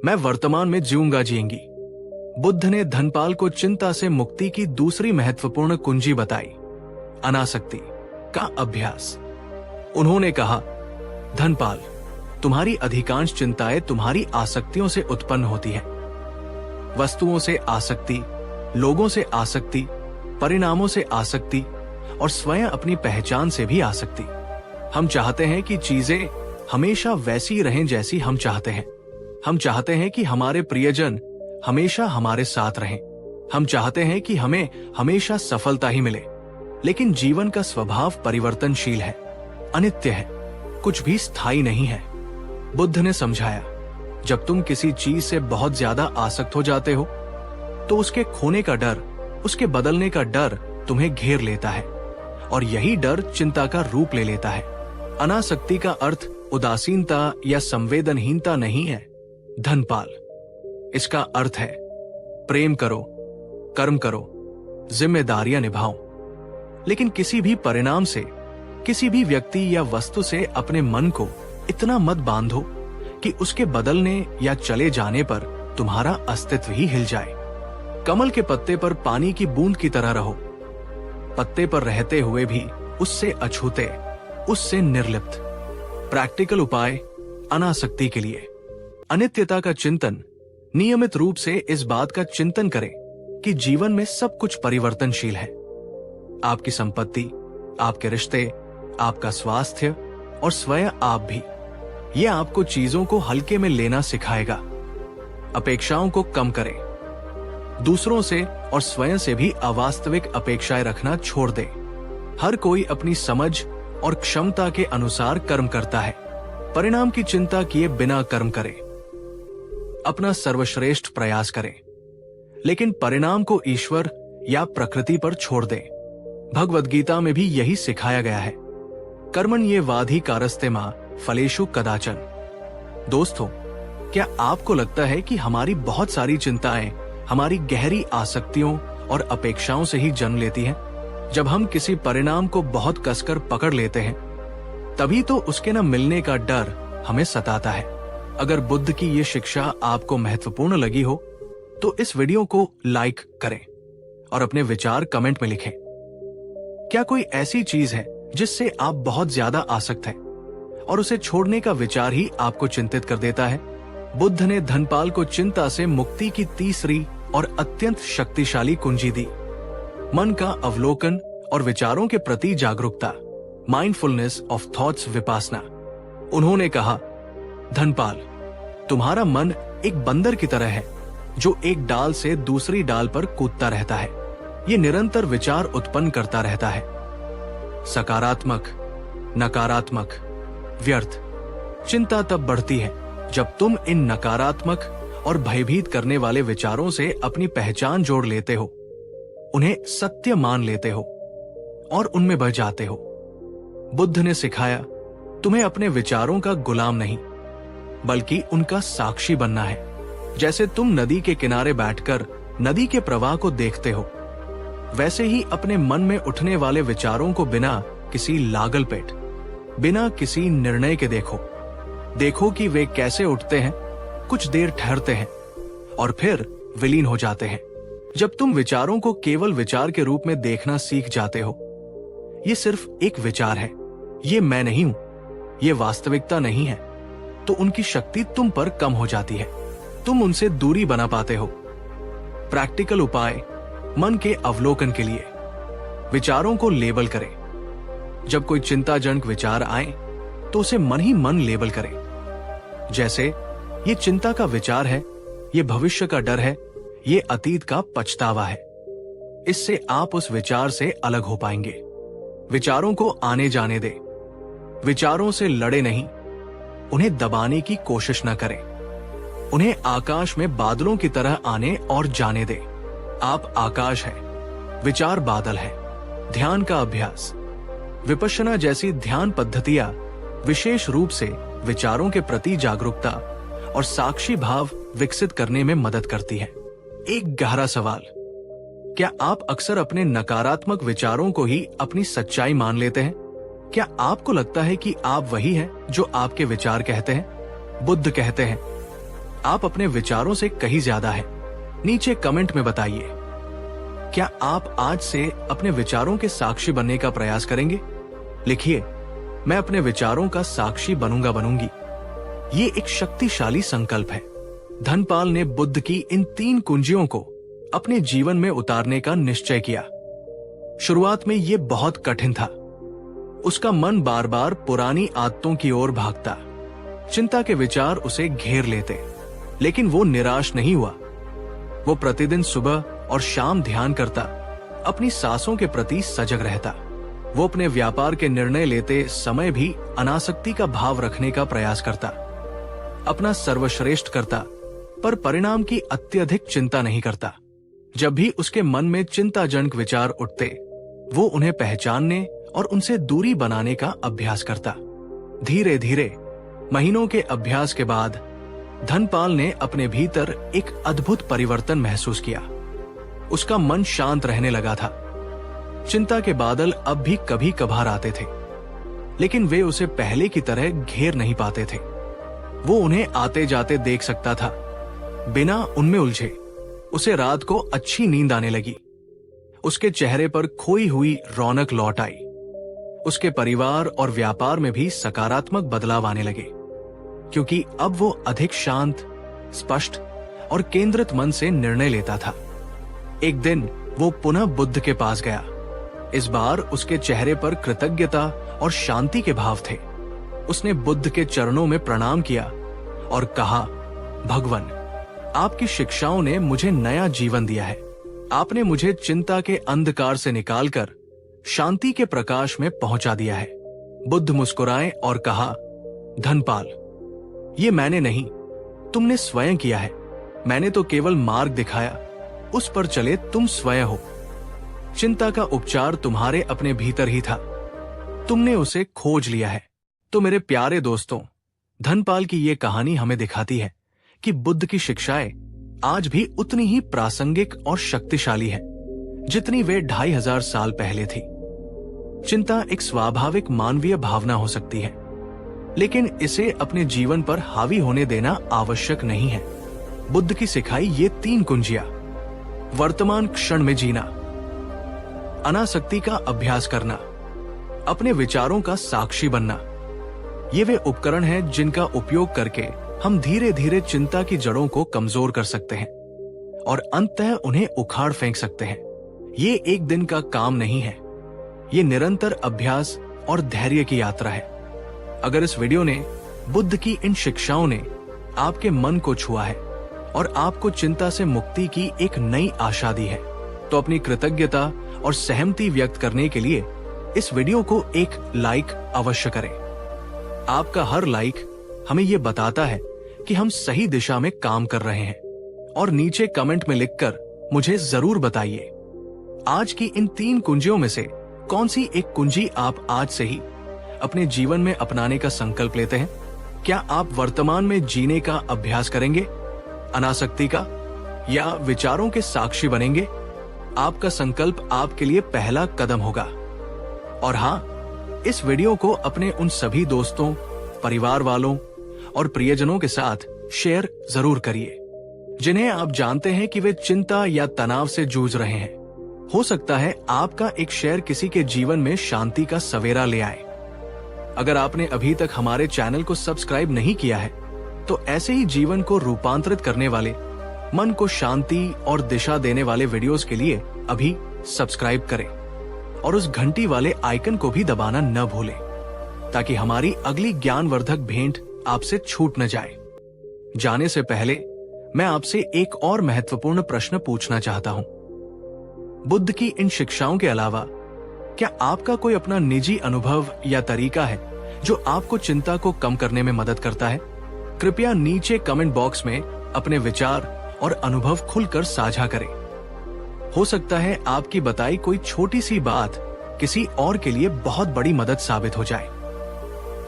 मैं वर्तमान में जीऊंगा जिएंगी। बुद्ध ने धनपाल को चिंता से मुक्ति की दूसरी महत्वपूर्ण कुंजी बताई, अनासक्ति का अभ्यास। उन्होंने कहा, धनपाल, तुम्हारी अधिकांश चिंताएं तुम्हारी आसक्तियों से उत्पन्न होती है। वस्तुओं से आसक्ति, लोगों से आसक्ति, परिणामों से आसक्ति और स्वयं अपनी पहचान से भी आसक्ति। हम चाहते हैं कि चीजें हमेशा वैसी रहें जैसी हम चाहते हैं। हम चाहते हैं कि हमारे प्रियजन हमेशा हमारे साथ रहें। हम चाहते हैं कि हमें हमेशा सफलता ही मिले। लेकिन जीवन का स्वभाव परिवर्तनशील है, अनित्य है, कुछ भी स्थायी नहीं है। बुद्ध ने समझाया, जब तुम किसी चीज से बहुत ज्यादा आसक्त हो जाते हो तो उसके खोने का डर, उसके बदलने का डर तुम्हें घेर लेता है और यही डर चिंता का रूप ले लेता है। अनासक्ति का अर्थ उदासीनता या संवेदनहीनता नहीं है धनपाल। इसका अर्थ है प्रेम करो, कर्म करो, जिम्मेदारियां निभाओ, लेकिन किसी भी परिणाम से किसी भी व्यक्ति या वस्तु से अपने मन को इतना मत बांधो कि उसके बदलने या चले जाने पर तुम्हारा अस्तित्व ही हिल जाए। कमल के पत्ते पर पानी की बूंद की तरह रहो, पत्ते पर रहते हुए भी उससे अछूते, उससे निर्लिप्त। प्रैक्टिकल उपाय अनासक्ति के लिए अनित्यता का चिंतन। नियमित रूप से इस बात का चिंतन करें कि जीवन में सब कुछ परिवर्तनशील है। आपकी संपत्ति, आपके रिश्ते, आपका स्वास्थ्य और स्वयं आप भी। यह आपको चीजों को हल्के में लेना सिखाएगा। अपेक्षाओं को कम करें। दूसरों से और स्वयं से भी अवास्तविक अपेक्षाएं रखना छोड़ दें। हर कोई अपनी समझ और क्षमता के अनुसार कर्म करता है। परिणाम की चिंता किए बिना कर्म करें। अपना सर्वश्रेष्ठ प्रयास करें, लेकिन परिणाम को ईश्वर या प्रकृति पर छोड़ दें। भगवद गीता में भी यही सिखाया गया है। कर्मण्येवाधिकारस्ते मा फलेषु कदाचन। दोस्तों, क्या आपको लगता है कि हमारी बहुत सारी चिंताएं हमारी गहरी आसक्तियों और अपेक्षाओं से ही जन्म लेती हैं? जब हम किसी परिणाम को बहुत कसकर पकड़ लेते हैं, तभी तो उसके न मिलने का डर हमें सताता है। अगर बुद्ध की ये शिक्षा आपको महत्वपूर्ण लगी हो तो इस वीडियो को लाइक करें और अपने विचार कमेंट में लिखें। क्या कोई ऐसी चीज है जिससे आप बहुत ज्यादा आसक्त हैं और उसे छोड़ने का विचार ही आपको चिंतित कर देता है? बुद्ध ने धनपाल को चिंता से मुक्ति की तीसरी और अत्यंत शक्तिशाली कुंजी दी। मन का अवलोकन और विचारों के प्रति जागरूकता, माइंडफुलनेस ऑफ थॉट्स विपासना। उन्होंने कहा, धनपाल, तुम्हारा मन एक बंदर की तरह है जो एक डाल से दूसरी डाल पर कूदता रहता है। ये निरंतर विचार उत्पन्न करता रहता है, सकारात्मक, नकारात्मक, व्यर्थ। चिंता तब बढ़ती है जब तुम इन नकारात्मक और भयभीत करने वाले विचारों से अपनी पहचान जोड़ लेते हो, उन्हें सत्य मान लेते हो और उनमें बह जाते हो। बुद्ध ने सिखाया, तुम्हें अपने विचारों का गुलाम नहीं बल्कि उनका साक्षी बनना है। जैसे तुम नदी के किनारे बैठकर नदी के प्रवाह को देखते हो, वैसे ही अपने मन में उठने वाले विचारों को बिना किसी लागल पेट, बिना किसी निर्णय के देखो कि वे कैसे उठते हैं, कुछ देर ठहरते हैं और फिर विलीन हो जाते हैं। जब तुम विचारों को केवल विचार के रूप में देखना सीख जाते हो, ये सिर्फ एक विचार है, ये मैं नहीं हूं, ये वास्तविकता नहीं है, तो उनकी शक्ति तुम पर कम हो जाती है। तुम उनसे दूरी बना पाते हो। प्रैक्टिकल उपाय मन के अवलोकन के लिए विचारों को लेबल करें। जब कोई चिंताजनक विचार आए तो उसे मन ही मन लेबल करें। जैसे, ये चिंता का विचार है, ये भविष्य का डर है, ये अतीत का पछतावा है। इससे आप उस विचार से अलग हो पाएंगे। विचारों को आने जाने दें। विचारों से लड़े नहीं, उन्हें दबाने की कोशिश न करें। उन्हें आकाश में बादलों की तरह आने और जाने दें। आप आकाश हैं, विचार बादल है। ध्यान का अभ्यास, विपश्यना जैसी ध्यान पद्धतियां विशेष रूप से विचारों के प्रति जागरूकता और साक्षी भाव विकसित करने में मदद करती है। एक गहरा सवाल, क्या आप अक्सर अपने नकारात्मक विचारों को ही अपनी सच्चाई मान लेते हैं? क्या आपको लगता है कि आप वही हैं जो आपके विचार कहते हैं? बुद्ध कहते हैं, आप अपने विचारों से कहीं ज्यादा हैं। नीचे कमेंट में बताइए, क्या आप आज से अपने विचारों के साक्षी बनने का प्रयास करेंगे? लिखिए, मैं अपने विचारों का साक्षी बनूंगी। ये एक शक्तिशाली संकल्प है। धनपाल ने बुद्ध की इन 3 कुंजियों को अपने जीवन में उतारने का निश्चय किया। शुरुआत में ये बहुत कठिन था। उसका मन बार बार पुरानी आदतों की ओर भागता। चिंता के विचार उसे घेर लेते, लेकिन वो निराश नहीं हुआ। वो प्रतिदिन सुबह और शाम ध्यान करता, अपनी सांसों के प्रति सजग रहता। वो अपने व्यापार के निर्णय लेते समय भी अनासक्ति का भाव रखने का प्रयास करता, अपना सर्वश्रेष्ठ करता, पर परिणाम की अत्यधिक चिंता नहीं करता। जब भी उसके मन में चिंताजनक विचार उठते, वो उन्हें पहचानने और उनसे दूरी बनाने का अभ्यास करता। धीरे धीरे महीनों के अभ्यास के बाद धनपाल ने अपने भीतर एक अद्भुत परिवर्तन महसूस किया। उसका मन शांत रहने लगा था। चिंता के बादल अब भी कभी कभार आते थे, लेकिन वे उसे पहले की तरह घेर नहीं पाते थे। वो उन्हें आते जाते देख सकता था, बिना उनमें उलझे। उसे रात को अच्छी नींद आने लगी। उसके चेहरे पर खोई हुई रौनक लौट आई। उसके परिवार और व्यापार में भी सकारात्मक बदलाव आने लगे, क्योंकि अब वो अधिक शांत, स्पष्ट और केंद्रित मन से निर्णय लेता था। एक दिन वो पुनः बुद्ध के पास गया। इस बार उसके चेहरे पर कृतज्ञता और शांति के भाव थे। उसने बुद्ध के चरणों में प्रणाम किया और कहा, भगवान, आपकी शिक्षाओं ने मुझे नया जीवन दिया है। आपने मुझे चिंता के अंधकार से निकालकर शांति के प्रकाश में पहुंचा दिया है। बुद्ध मुस्कुराए और कहा, धनपाल, ये मैंने नहीं, तुमने स्वयं किया है। मैंने तो केवल मार्ग दिखाया, उस पर चले तुम स्वयं हो। चिंता का उपचार तुम्हारे अपने भीतर ही था, तुमने उसे खोज लिया है। तो मेरे प्यारे दोस्तों, धनपाल की ये कहानी हमें दिखाती है कि बुद्ध की शिक्षाएं आज भी उतनी ही प्रासंगिक और शक्तिशाली है जितनी वे 2500 साल पहले थी। चिंता एक स्वाभाविक मानवीय भावना हो सकती है, लेकिन इसे अपने जीवन पर हावी होने देना आवश्यक नहीं है। बुद्ध की सिखाई ये 3 कुंजियां: वर्तमान क्षण में जीना, अनासक्ति का अभ्यास करना, अपने विचारों का साक्षी बनना, ये वे उपकरण हैं जिनका उपयोग करके हम धीरे धीरे चिंता की जड़ों को कमजोर कर सकते हैं और अंततः उन्हें उखाड़ फेंक सकते हैं। ये एक दिन का काम नहीं है, ये निरंतर अभ्यास और धैर्य की यात्रा है। अगर इस वीडियो ने, बुद्ध की इन शिक्षाओं ने आपके मन को छुआ है और आपको चिंता से मुक्ति की एक नई आशा दी है, तो अपनी कृतज्ञता और सहमति व्यक्त करने के लिए इस वीडियो को एक लाइक अवश्य करें। आपका हर लाइक हमें यह बताता है कि हम सही दिशा में काम कर रहे हैं। और नीचे कमेंट में लिखकर मुझे जरूर बताइए, आज की इन 3 कुंजियों में से कौन सी एक कुंजी आप आज से ही अपने जीवन में अपनाने का संकल्प लेते हैं? क्या आप वर्तमान में जीने का अभ्यास करेंगे, अनासक्ति का, या विचारों के साक्षी बनेंगे? आपका संकल्प आपके लिए पहला कदम होगा। और हाँ, इस वीडियो को अपने उन सभी दोस्तों, परिवार वालों और प्रियजनों के साथ शेयर जरूर करिए जिन्हें आप जानते हैं कि वे चिंता या तनाव से जूझ रहे हैं। हो सकता है आपका एक शेयर किसी के जीवन में शांति का सवेरा ले आए। अगर आपने अभी तक हमारे चैनल को सब्सक्राइब नहीं किया है, तो ऐसे ही जीवन को रूपांतरित करने वाले, मन को शांति और दिशा देने वाले वीडियोस के लिए अभी सब्सक्राइब करें और उस घंटी वाले आइकन को भी दबाना न भूलें, ताकि हमारी अगली ज्ञानवर्धक भेंट आपसे छूट न जाए। जाने से पहले मैं आपसे एक और महत्वपूर्ण प्रश्न पूछना चाहता हूं। बुद्ध की इन शिक्षाओं के अलावा क्या आपका कोई अपना निजी अनुभव या तरीका है जो आपको चिंता को कम करने में मदद करता है? कृपया नीचे कमेंट बॉक्स में अपने विचार और अनुभव खुलकर साझा करें। हो सकता है आपकी बताई कोई छोटी सी बात किसी और के लिए बहुत बड़ी मदद साबित हो जाए।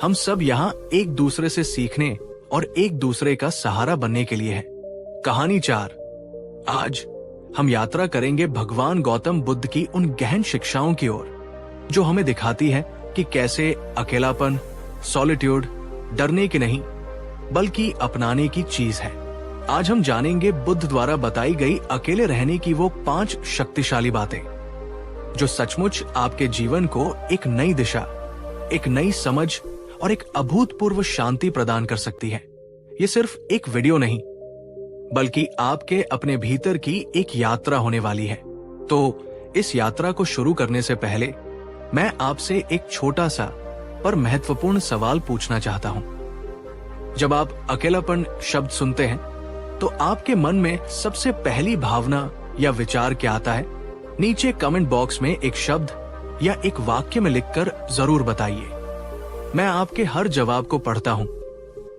हम सब यहाँ एक दूसरे से सीखने और एक दूसरे का सहारा बनने के लिए हैं। कहानी 4। आज हम यात्रा करेंगे भगवान गौतम बुद्ध की उन गहन शिक्षाओं की ओर, जो हमें दिखाती है कि कैसे अकेलापन, सॉलिट्यूड डरने की नहीं बल्कि अपनाने की चीज है। आज हम जानेंगे बुद्ध द्वारा बताई गई अकेले रहने की वो 5 शक्तिशाली बातें जो सचमुच आपके जीवन को एक नई दिशा, एक नई समझ और एक अभूतपूर्व शांति प्रदान कर सकती है। ये सिर्फ एक वीडियो नहीं, बल्कि आपके अपने भीतर की एक यात्रा होने वाली है। तो इस यात्रा को शुरू करने से पहले मैं आपसे एक छोटा सा पर महत्वपूर्ण सवाल पूछना चाहता हूं। जब आप अकेलापन शब्द सुनते हैं, तो आपके मन में सबसे पहली भावना या विचार क्या आता है? नीचे कमेंट बॉक्स में एक शब्द या एक वाक्य में लिखकर जरूर बताइए। मैं आपके हर जवाब को पढ़ता हूं,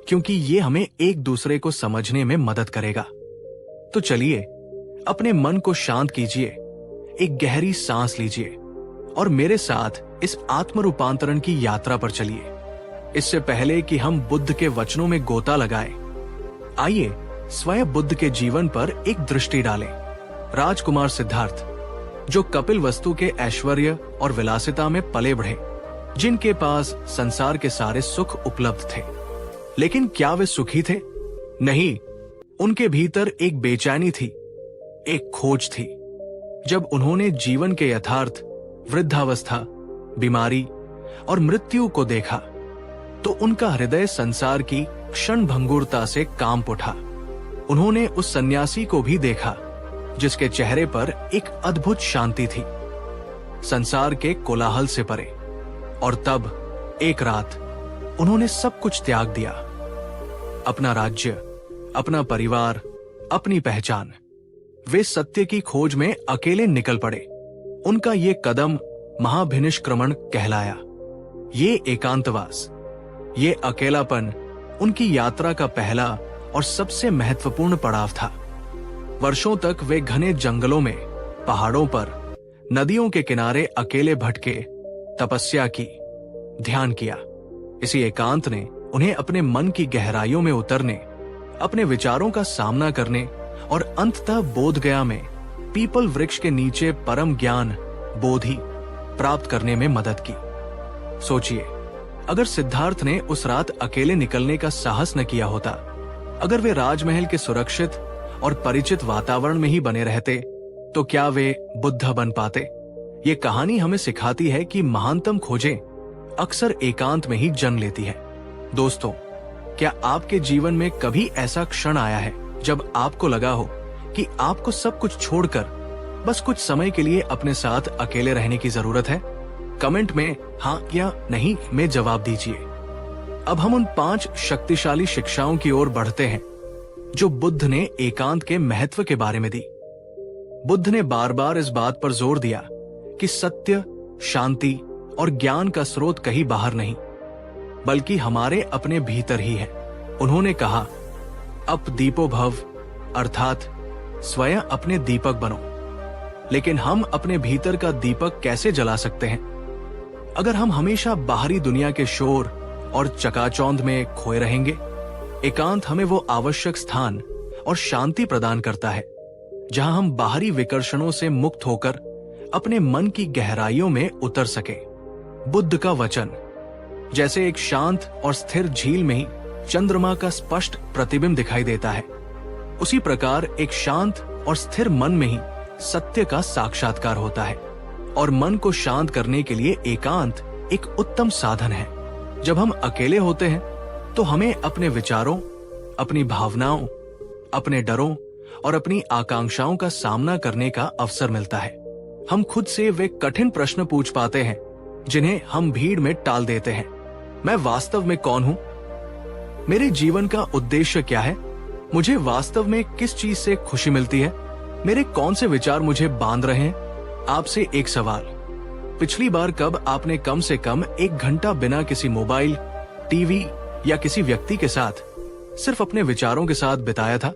क्योंकि ये हमें एक दूसरे को समझने में मदद करेगा। तो चलिए, अपने मन को शांत कीजिए, एक गहरी सांस लीजिए और मेरे साथ इस आत्म रूपांतरण की यात्रा पर चलिए। इससे पहले कि हम बुद्ध के वचनों में गोता लगाएं, आइए स्वयं बुद्ध के जीवन पर एक दृष्टि डालें। राजकुमार सिद्धार्थ, जो कपिल वस्तु के ऐश्वर्य और विलासिता में पले बढ़े, जिनके पास संसार के सारे सुख उपलब्ध थे। लेकिन क्या वे सुखी थे? नहीं, उनके भीतर एक बेचैनी थी, एक खोज थी। जब उन्होंने जीवन के यथार्थ, वृद्धावस्था, बीमारी और मृत्यु को देखा, तो उनका हृदय संसार की क्षणभंगुरता से कांप उठा। उन्होंने उस सन्यासी को भी देखा जिसके चेहरे पर एक अद्भुत शांति थी, संसार के कोलाहल से परे। और तब एक रात उन्होंने सब कुछ त्याग दिया, अपना राज्य, अपना परिवार, अपनी पहचान। वे सत्य की खोज में अकेले निकल पड़े। उनका ये कदम महाभिनिष्क्रमण कहलाया। ये एकांतवास, ये अकेलापन उनकी यात्रा का पहला और सबसे महत्वपूर्ण पड़ाव था। वर्षों तक वे घने जंगलों में, पहाड़ों पर, नदियों के किनारे अकेले भटके, तपस्या की, ध्यान किया। इसी एकांत ने उन्हें अपने मन की गहराइयों में उतरने, अपने विचारों का सामना करने और अंततः बोधगया में पीपल वृक्ष के नीचे परम ज्ञान, बोधि प्राप्त करने में मदद की। सोचिए, अगर सिद्धार्थ ने उस रात अकेले निकलने का साहस न किया होता, अगर वे राजमहल के सुरक्षित और परिचित वातावरण में ही बने रहते, तो क्या वे बुद्ध बन पाते? ये कहानी हमें सिखाती है कि महानतम खोजें अक्सर एकांत में ही जन्म लेती है। दोस्तों, क्या आपके जीवन में कभी ऐसा क्षण आया है जब आपको लगा हो कि आपको सब कुछ छोड़कर बस कुछ समय के लिए अपने साथ अकेले रहने की जरूरत है? कमेंट में हाँ या नहीं में जवाब दीजिए। अब हम उन 5 शक्तिशाली शिक्षाओं की ओर बढ़ते हैं जो बुद्ध ने एकांत के महत्व के बारे में दी। बुद्ध ने बार बार इस बात पर जोर दिया कि सत्य, शांति और ज्ञान का स्रोत कहीं बाहर नहीं, बल्कि हमारे अपने भीतर ही है। उन्होंने कहा, अप दीपो भव, अर्थात स्वयं अपने दीपक बनो। लेकिन हम अपने भीतर का दीपक कैसे जला सकते हैं अगर हम हमेशा बाहरी दुनिया के शोर और चकाचौंध में खोए रहेंगे? एकांत हमें वो आवश्यक स्थान और शांति प्रदान करता है जहां हम बाहरी विकर्षणों से मुक्त होकर अपने मन की गहराइयों में उतर सके। बुद्ध का वचन जैसे एक शांत और स्थिर झील में ही चंद्रमा का स्पष्ट प्रतिबिंब दिखाई देता है, उसी प्रकार एक शांत और स्थिर मन में ही सत्य का साक्षात्कार होता है। और मन को शांत करने के लिए एकांत एक उत्तम साधन है। जब हम अकेले होते हैं तो हमें अपने विचारों, अपनी भावनाओं, अपने डरों और अपनी आकांक्षाओं का सामना करने का अवसर मिलता है। हम खुद से वे कठिन प्रश्न पूछ पाते हैं जिन्हें हम भीड़ में टाल देते हैं। मैं वास्तव में कौन हूं? मेरे जीवन का उद्देश्य क्या है? मुझे वास्तव में किस चीज से खुशी मिलती है? मेरे कौन से विचार मुझे बांध रहे हैं? आपसे एक सवाल, पिछली बार कब आपने कम से कम 1 घंटा बिना किसी मोबाइल, टीवी या किसी व्यक्ति के साथ सिर्फ अपने विचारों के साथ बिताया था?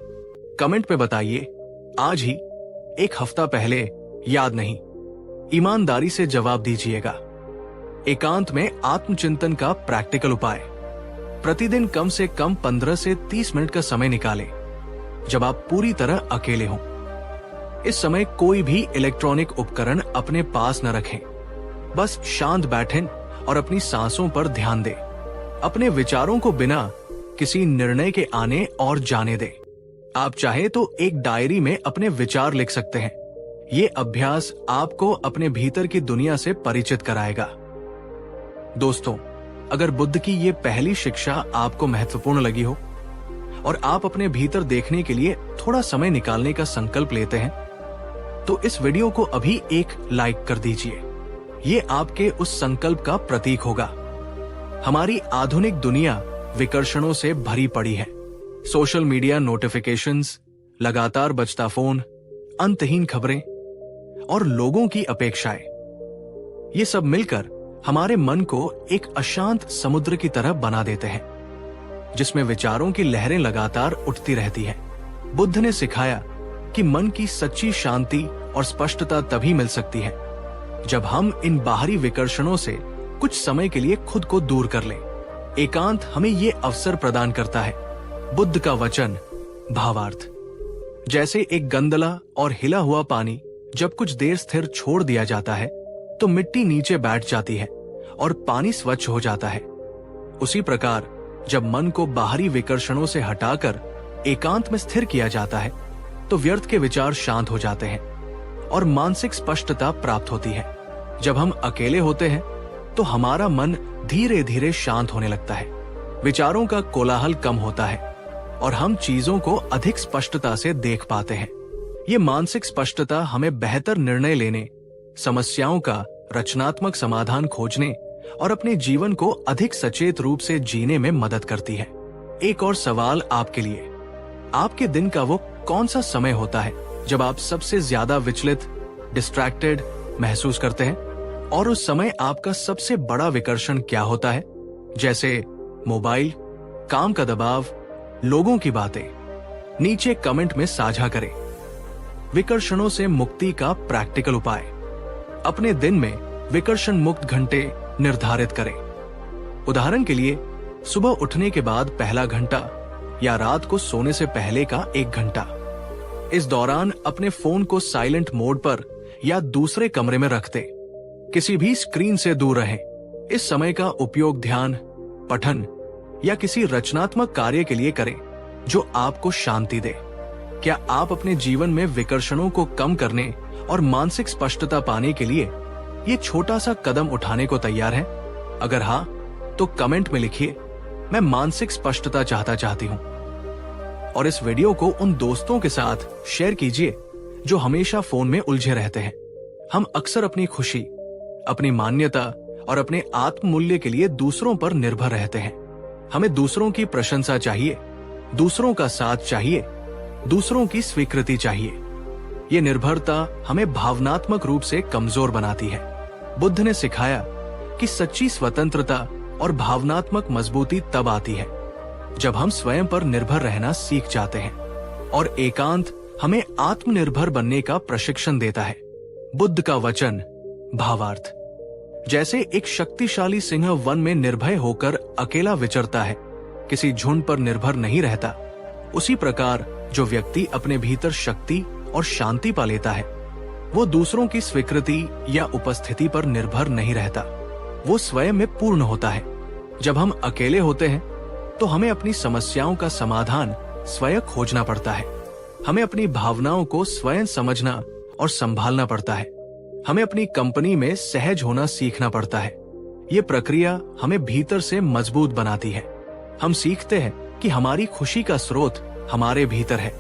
कमेंट में बताइए। आज ही, 1 हफ्ता पहले, याद नहीं। ईमानदारी से जवाब दीजिएगा। एकांत में आत्मचिंतन का प्रैक्टिकल उपाय। प्रतिदिन कम से कम 15 से 30 मिनट का समय निकालें जब आप पूरी तरह अकेले हों। इस समय कोई भी इलेक्ट्रॉनिक उपकरण अपने पास न रखें। बस शांत बैठें और अपनी सांसों पर ध्यान दें। अपने विचारों को बिना किसी निर्णय के आने और जाने दें। आप चाहे तो एक डायरी में अपने विचार लिख सकते हैं। ये अभ्यास आपको अपने भीतर की दुनिया से परिचित कराएगा। दोस्तों, अगर बुद्ध की ये पहली शिक्षा आपको महत्वपूर्ण लगी हो और आप अपने भीतर देखने के लिए थोड़ा समय निकालने का संकल्प लेते हैं, तो इस वीडियो को अभी एक लाइक कर दीजिए। ये आपके उस संकल्प का प्रतीक होगा। हमारी आधुनिक दुनिया विकर्षणों से भरी पड़ी है। सोशल मीडिया नोटिफिकेशंस, लगातार बजता फोन, अंतहीन खबरें और लोगों की अपेक्षाएं, ये सब मिलकर हमारे मन को एक अशांत समुद्र की तरह बना देते हैं, जिसमें विचारों की लहरें लगातार उठती रहती हैं। बुद्ध ने सिखाया कि मन की सच्ची शांति और स्पष्टता तभी मिल सकती है जब हम इन बाहरी विकर्षणों से कुछ समय के लिए खुद को दूर कर लें। एकांत हमें ये अवसर प्रदान करता है। बुद्ध का वचन, भावार्थ। जैसे एक गंदला और हिला हुआ पानी जब कुछ देर स्थिर छोड़ दिया जाता है तो मिट्टी नीचे बैठ जाती है और पानी स्वच्छ हो जाता है। उसी प्रकार जब मन को बाहरी विकर्षणों से हटाकर एकांत में स्थिर किया जाता है तो व्यर्थ के विचार शांत हो जाते हैं और मानसिक स्पष्टता प्राप्त होती है। जब हम अकेले होते हैं तो हमारा मन धीरे धीरे शांत होने लगता है, विचारों का कोलाहल कम होता है और हम चीजों को अधिक स्पष्टता से देख पाते हैं। ये मानसिक स्पष्टता हमें बेहतर निर्णय लेने, समस्याओं का रचनात्मक समाधान खोजने और अपने जीवन को अधिक सचेत रूप से जीने में मदद करती है। एक और सवाल आपके लिए, आपके दिन का वो कौन सा समय होता है जब आप सबसे ज्यादा विचलित, डिस्ट्रैक्टेड महसूस करते हैं? और उस समय आपका सबसे बड़ा विकर्षण क्या होता है, जैसे मोबाइल, काम का दबाव, लोगों की बातें? नीचे कमेंट में साझा करें। विकर्षणों से मुक्ति का प्रैक्टिकल उपाय। अपने दिन में विकर्षण मुक्त घंटे निर्धारित करें। उदाहरण के लिए सुबह उठने के बाद पहला घंटा या रात को सोने से पहले का 1 घंटा। इस दौरान अपने फोन को साइलेंट मोड पर या दूसरे कमरे में रख दें। किसी भी स्क्रीन से दूर रहें। इस समय का उपयोग ध्यान, पठन या किसी रचनात्मक कार्य के लिए करें जो आपको शांति दे। क्या आप अपने जीवन में विकर्षणों को कम करने और मानसिक स्पष्टता पाने के लिए ये छोटा सा कदम उठाने को तैयार हैं? अगर हाँ, तो कमेंट में लिखिए, मैं मानसिक स्पष्टता चाहती हूँ। और इस वीडियो को उन दोस्तों के साथ शेयर कीजिए जो हमेशा फोन में उलझे रहते हैं। हम अक्सर अपनी खुशी, अपनी मान्यता और अपने आत्म मूल्य के लिए दूसरों पर निर्भर रहते हैं। हमें दूसरों की प्रशंसा चाहिए, दूसरों का साथ चाहिए, दूसरों की स्वीकृति चाहिए। ये निर्भरता हमें भावनात्मक रूप से कमजोर बनाती है। बुद्ध ने सिखाया कि सच्ची स्वतंत्रता और भावनात्मक मजबूती तब आती है जब हम स्वयं पर निर्भर रहना सीख जाते हैं और एकांत हमें आत्मनिर्भर बनने का प्रशिक्षण देता है। बुद्ध का वचन। भावार्थ। जैसे एक शक्तिशाली सिंह वन में निर्भय होकर अकेला विचरता है, किसी झुंड पर निर्भर नहीं रहता, उसी प्रकार जो व्यक्ति अपने भीतर शक्ति और शांति पा लेता है वो दूसरों की स्वीकृति या उपस्थिति पर निर्भर नहीं रहता, वो स्वयं में पूर्ण होता है। जब हम अकेले होते हैं तो हमें अपनी समस्याओं का समाधान स्वयं खोजना पड़ता है। हमें अपनी भावनाओं को स्वयं समझना और संभालना पड़ता है। हमें अपनी कंपनी में सहज होना सीखना पड़ता है। ये प्रक्रिया हमें भीतर से मजबूत बनाती है। हम सीखते हैं कि हमारी खुशी का स्रोत हमारे भीतर है,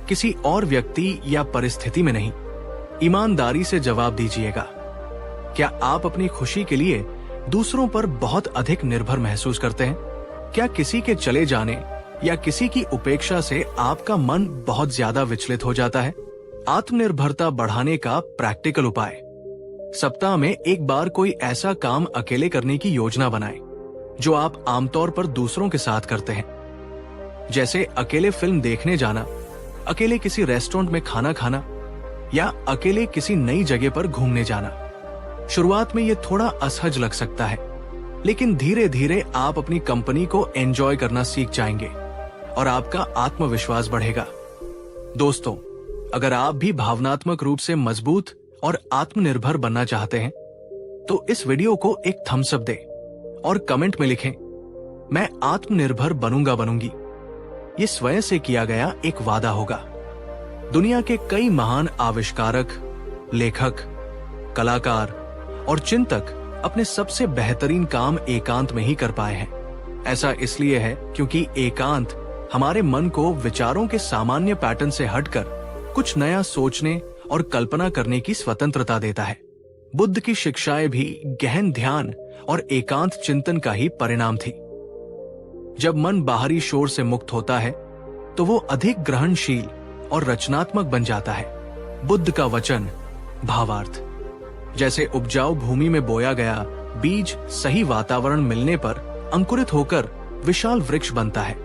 किसी और व्यक्ति या परिस्थिति में नहीं। ईमानदारी से जवाब दीजिएगा, क्या आप अपनी खुशी के लिए दूसरों पर बहुत अधिक निर्भर महसूस करते हैं? क्या किसी के चले जाने या किसी की उपेक्षा से आपका मन बहुत ज्यादा विचलित हो जाता है? आत्मनिर्भरता बढ़ाने का प्रैक्टिकल उपाय। सप्ताह में एक बार कोई ऐसा काम अकेले करने की योजना बनाएं जो आप आमतौर पर दूसरों के साथ करते हैं, जैसे अकेले फिल्म देखने जाना, अकेले किसी रेस्टोरेंट में खाना खाना या अकेले किसी नई जगह पर घूमने जाना। शुरुआत में ये थोड़ा असहज लग सकता है, लेकिन धीरे धीरे आप अपनी कंपनी को एंजॉय करना सीख जाएंगे और आपका आत्मविश्वास बढ़ेगा। दोस्तों, अगर आप भी भावनात्मक रूप से मजबूत और आत्मनिर्भर बनना चाहते हैं तो इस वीडियो को एक थम्स अप दें और कमेंट में लिखें, मैं आत्मनिर्भर बनूंगी। ये स्वयं से किया गया एक वादा होगा। दुनिया के कई महान आविष्कारक, लेखक, कलाकार और चिंतक अपने सबसे बेहतरीन काम एकांत में ही कर पाए हैं। ऐसा इसलिए है क्योंकि एकांत हमारे मन को विचारों के सामान्य पैटर्न से हटकर कुछ नया सोचने और कल्पना करने की स्वतंत्रता देता है। बुद्ध की शिक्षाएं भी गहन ध्यान और एकांत चिंतन का ही परिणाम थी। जब मन बाहरी शोर से मुक्त होता है तो वो अधिक ग्रहणशील और रचनात्मक बन जाता है। बुद्ध का वचन। भावार्थ। जैसे उपजाऊ भूमि में बोया गया बीज सही वातावरण मिलने पर अंकुरित होकर विशाल वृक्ष बनता है,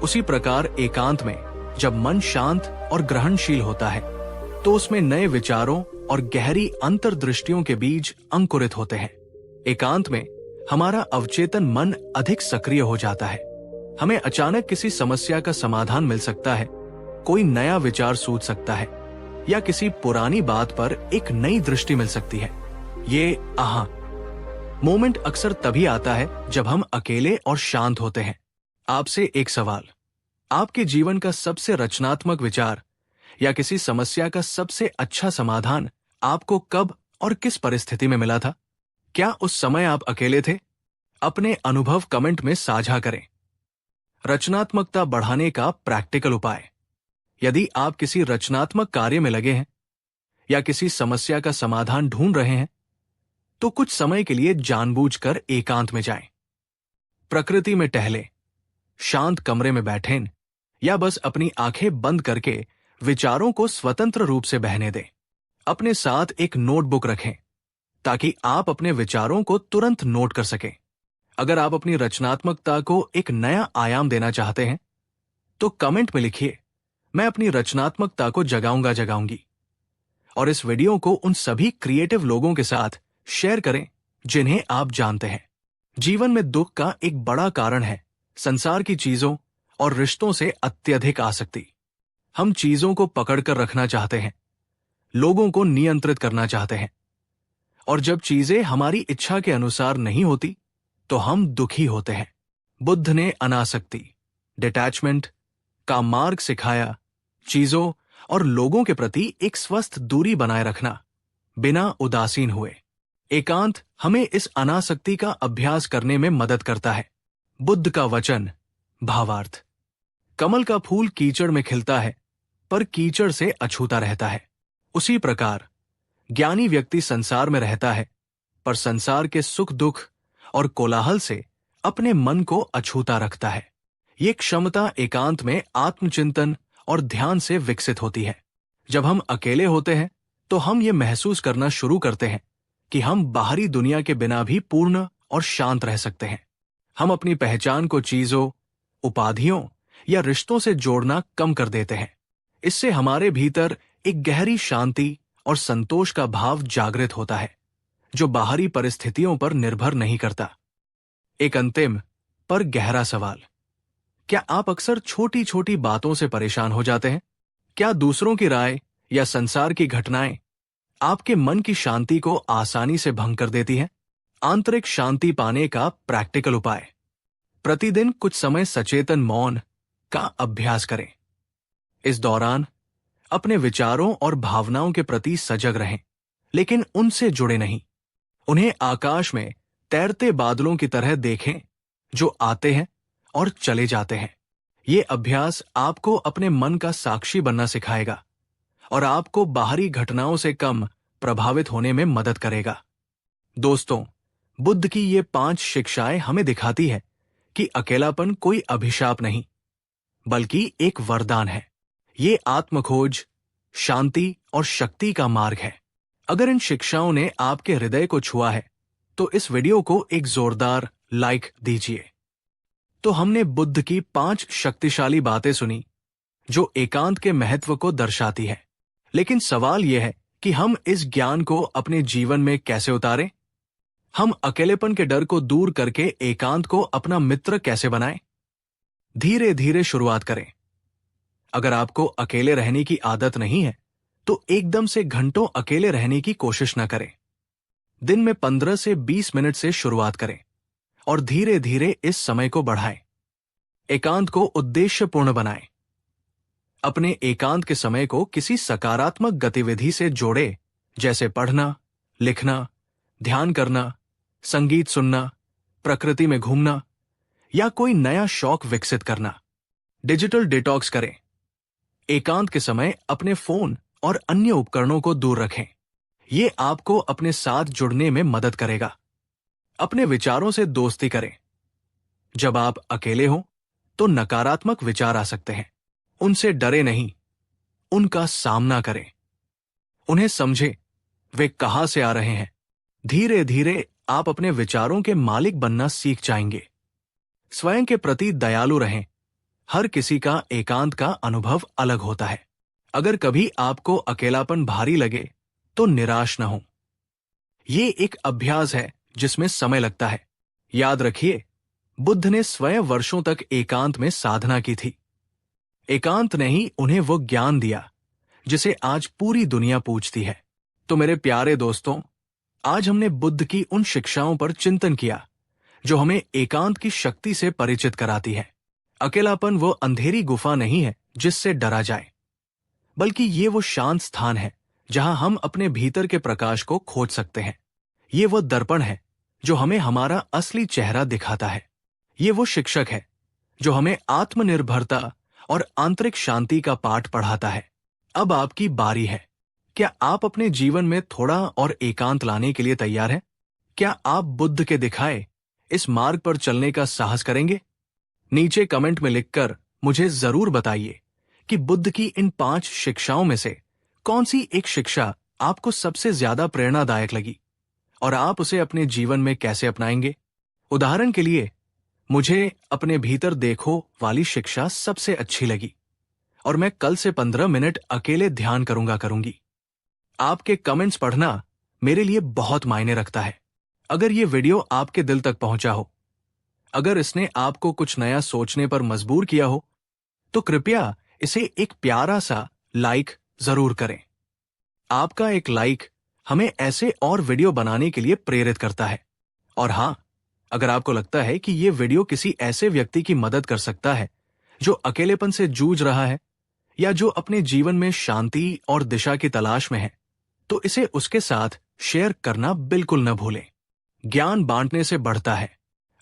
उसी प्रकार एकांत में जब मन शांत और ग्रहणशील होता है तो उसमें नए विचारों और गहरी अंतर्दृष्टियों के बीज अंकुरित होते हैं। एकांत में हमारा अवचेतन मन अधिक सक्रिय हो जाता है। हमें अचानक किसी समस्या का समाधान मिल सकता है, कोई नया विचार सूझ सकता है या किसी पुरानी बात पर एक नई दृष्टि मिल सकती है। ये मोमेंट अक्सर तभी आता है जब हम अकेले और शांत होते हैं। आपसे एक सवाल, आपके जीवन का सबसे रचनात्मक विचार या किसी समस्या का सबसे अच्छा समाधान आपको कब और किस परिस्थिति में मिला था? क्या उस समय आप अकेले थे? अपने अनुभव कमेंट में साझा करें। रचनात्मकता बढ़ाने का प्रैक्टिकल उपाय। यदि आप किसी रचनात्मक कार्य में लगे हैं या किसी समस्या का समाधान ढूंढ रहे हैं, तो कुछ समय के लिए जानबूझकर एकांत में जाएं। प्रकृति में टहलें, शांत कमरे में बैठें या बस अपनी आंखें बंद करके विचारों को स्वतंत्र रूप से बहने दें। अपने साथ एक नोटबुक रखें ताकि आप अपने विचारों को तुरंत नोट कर सकें। अगर आप अपनी रचनात्मकता को एक नया आयाम देना चाहते हैं, तो कमेंट में लिखिए, मैं अपनी रचनात्मकता को जगाऊंगी। और इस वीडियो को उन सभी क्रिएटिव लोगों के साथ शेयर करें जिन्हें आप जानते हैं। जीवन में दुख का एक बड़ा कारण है संसार की चीजों और रिश्तों से अत्यधिक आसक्ति। हम चीजों को पकड़कर रखना चाहते हैं, लोगों को नियंत्रित करना चाहते हैं, और जब चीजें हमारी इच्छा के अनुसार नहीं होती तो हम दुखी होते हैं। बुद्ध ने अनासक्ति, डिटैचमेंट का मार्ग सिखाया, चीजों और लोगों के प्रति एक स्वस्थ दूरी बनाए रखना, बिना उदासीन हुए। एकांत हमें इस अनासक्ति का अभ्यास करने में मदद करता है। बुद्ध का वचन। भावार्थ, कमल का फूल कीचड़ में खिलता है पर कीचड़ से अछूता रहता है। उसी प्रकार ज्ञानी व्यक्ति संसार में रहता है पर संसार के सुख दुख और कोलाहल से अपने मन को अछूता रखता है। ये क्षमता एकांत में आत्मचिंतन और ध्यान से विकसित होती है। जब हम अकेले होते हैं तो हम ये महसूस करना शुरू करते हैं कि हम बाहरी दुनिया के बिना भी पूर्ण और शांत रह सकते हैं। हम अपनी पहचान को चीजों, उपाधियों या रिश्तों से जोड़ना कम कर देते हैं। इससे हमारे भीतर एक गहरी शांति और संतोष का भाव जागृत होता है, जो बाहरी परिस्थितियों पर निर्भर नहीं करता। एक अंतिम पर गहरा सवाल, क्या आप अक्सर छोटी छोटी बातों से परेशान हो जाते हैं? क्या दूसरों की राय या संसार की घटनाएं आपके मन की शांति को आसानी से भंग कर देती हैं? आंतरिक शांति पाने का प्रैक्टिकल उपाय। प्रतिदिन कुछ समय सचेतन मौन का अभ्यास करें। इस दौरान अपने विचारों और भावनाओं के प्रति सजग रहें, लेकिन उनसे जुड़े नहीं। उन्हें आकाश में तैरते बादलों की तरह देखें जो आते हैं और चले जाते हैं। ये अभ्यास आपको अपने मन का साक्षी बनना सिखाएगा और आपको बाहरी घटनाओं से कम प्रभावित होने में मदद करेगा। दोस्तों, बुद्ध की ये 5 शिक्षाएं हमें दिखाती है कि अकेलापन कोई अभिशाप नहीं, बल्कि एक वरदान है। ये आत्मखोज, शांति और शक्ति का मार्ग है। अगर इन शिक्षाओं ने आपके हृदय को छुआ है, तो इस वीडियो को एक जोरदार लाइक दीजिए। तो हमने बुद्ध की 5 शक्तिशाली बातें सुनी जो एकांत के महत्व को दर्शाती है। लेकिन सवाल यह है कि हम इस ज्ञान को अपने जीवन में कैसे उतारें? हम अकेलेपन के डर को दूर करके एकांत को अपना मित्र कैसे बनाएं? धीरे धीरे शुरुआत करें। अगर आपको अकेले रहने की आदत नहीं है, तो एकदम से घंटों अकेले रहने की कोशिश न करें। दिन में 15 से 20 मिनट से शुरुआत करें और धीरे धीरे इस समय को बढ़ाएं। एकांत को उद्देश्यपूर्ण बनाएं। अपने एकांत के समय को किसी सकारात्मक गतिविधि से जोड़ें, जैसे पढ़ना, लिखना, ध्यान करना, संगीत सुनना, प्रकृति में घूमना या कोई नया शौक विकसित करना। डिजिटल डिटॉक्स करें। एकांत के समय अपने फोन और अन्य उपकरणों को दूर रखें। ये आपको अपने साथ जुड़ने में मदद करेगा। अपने विचारों से दोस्ती करें। जब आप अकेले हों तो नकारात्मक विचार आ सकते हैं। उनसे डरे नहीं, उनका सामना करें। उन्हें समझें, वे कहां से आ रहे हैं। धीरे धीरे आप अपने विचारों के मालिक बनना सीख जाएंगे। स्वयं के प्रति दयालु रहें। हर किसी का एकांत का अनुभव अलग होता है। अगर कभी आपको अकेलापन भारी लगे तो निराश न हो। ये एक अभ्यास है जिसमें समय लगता है। याद रखिए, बुद्ध ने स्वयं वर्षों तक एकांत में साधना की थी। एकांत ने ही उन्हें वो ज्ञान दिया जिसे आज पूरी दुनिया पूछती है। तो मेरे प्यारे दोस्तों, आज हमने बुद्ध की उन शिक्षाओं पर चिंतन किया जो हमें एकांत की शक्ति से परिचित कराती है। अकेलापन वो अंधेरी गुफा नहीं है जिससे डरा जाए, बल्कि ये वो शांत स्थान है जहां हम अपने भीतर के प्रकाश को खोज सकते हैं। ये वो दर्पण है जो हमें हमारा असली चेहरा दिखाता है। ये वो शिक्षक है जो हमें आत्मनिर्भरता और आंतरिक शांति का पाठ पढ़ाता है। अब आपकी बारी है। क्या आप अपने जीवन में थोड़ा और एकांत लाने के लिए तैयार हैं? क्या आप बुद्ध के दिखाए इस मार्ग पर चलने का साहस करेंगे? नीचे कमेंट में लिखकर मुझे जरूर बताइए कि बुद्ध की इन 5 शिक्षाओं में से कौन सी एक शिक्षा आपको सबसे ज्यादा प्रेरणादायक लगी और आप उसे अपने जीवन में कैसे अपनाएंगे। उदाहरण के लिए, मुझे अपने भीतर देखो वाली शिक्षा सबसे अच्छी लगी और मैं कल से 15 मिनट अकेले ध्यान करूंगी। आपके कमेंट्स पढ़ना मेरे लिए बहुत मायने रखता है। अगर ये वीडियो आपके दिल तक पहुंचा हो, अगर इसने आपको कुछ नया सोचने पर मजबूर किया हो, तो कृपया इसे एक प्यारा सा लाइक जरूर करें। आपका एक लाइक हमें ऐसे और वीडियो बनाने के लिए प्रेरित करता है। और हाँ, अगर आपको लगता है कि ये वीडियो किसी ऐसे व्यक्ति की मदद कर सकता है जो अकेलेपन से जूझ रहा है या जो अपने जीवन में शांति और दिशा की तलाश में है, तो इसे उसके साथ शेयर करना बिल्कुल न भूलें। ज्ञान बांटने से बढ़ता है।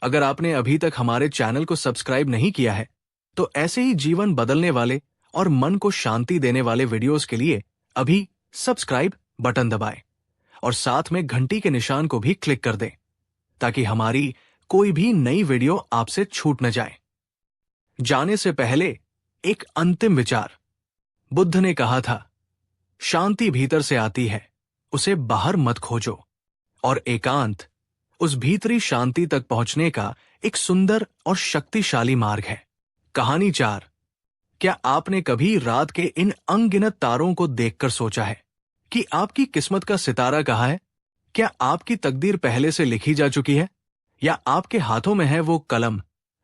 अगर आपने अभी तक हमारे चैनल को सब्सक्राइब नहीं किया है, तो ऐसे ही जीवन बदलने वाले और मन को शांति देने वाले वीडियोस के लिए अभी सब्सक्राइब बटन दबाएं और साथ में घंटी के निशान को भी क्लिक कर दें, ताकि हमारी कोई भी नई वीडियो आपसे छूट न जाए। जाने से पहले एक अंतिम विचार। बुद्ध ने कहा था, शांति भीतर से आती है, उसे बाहर मत खोजो। और एकांत उस भीतरी शांति तक पहुंचने का एक सुंदर और शक्तिशाली मार्ग है। कहानी 4। क्या आपने कभी रात के इन अनगिनत तारों को देखकर सोचा है कि आपकी किस्मत का सितारा कहाँ है? क्या आपकी तकदीर पहले से लिखी जा चुकी है, या आपके हाथों में है वो कलम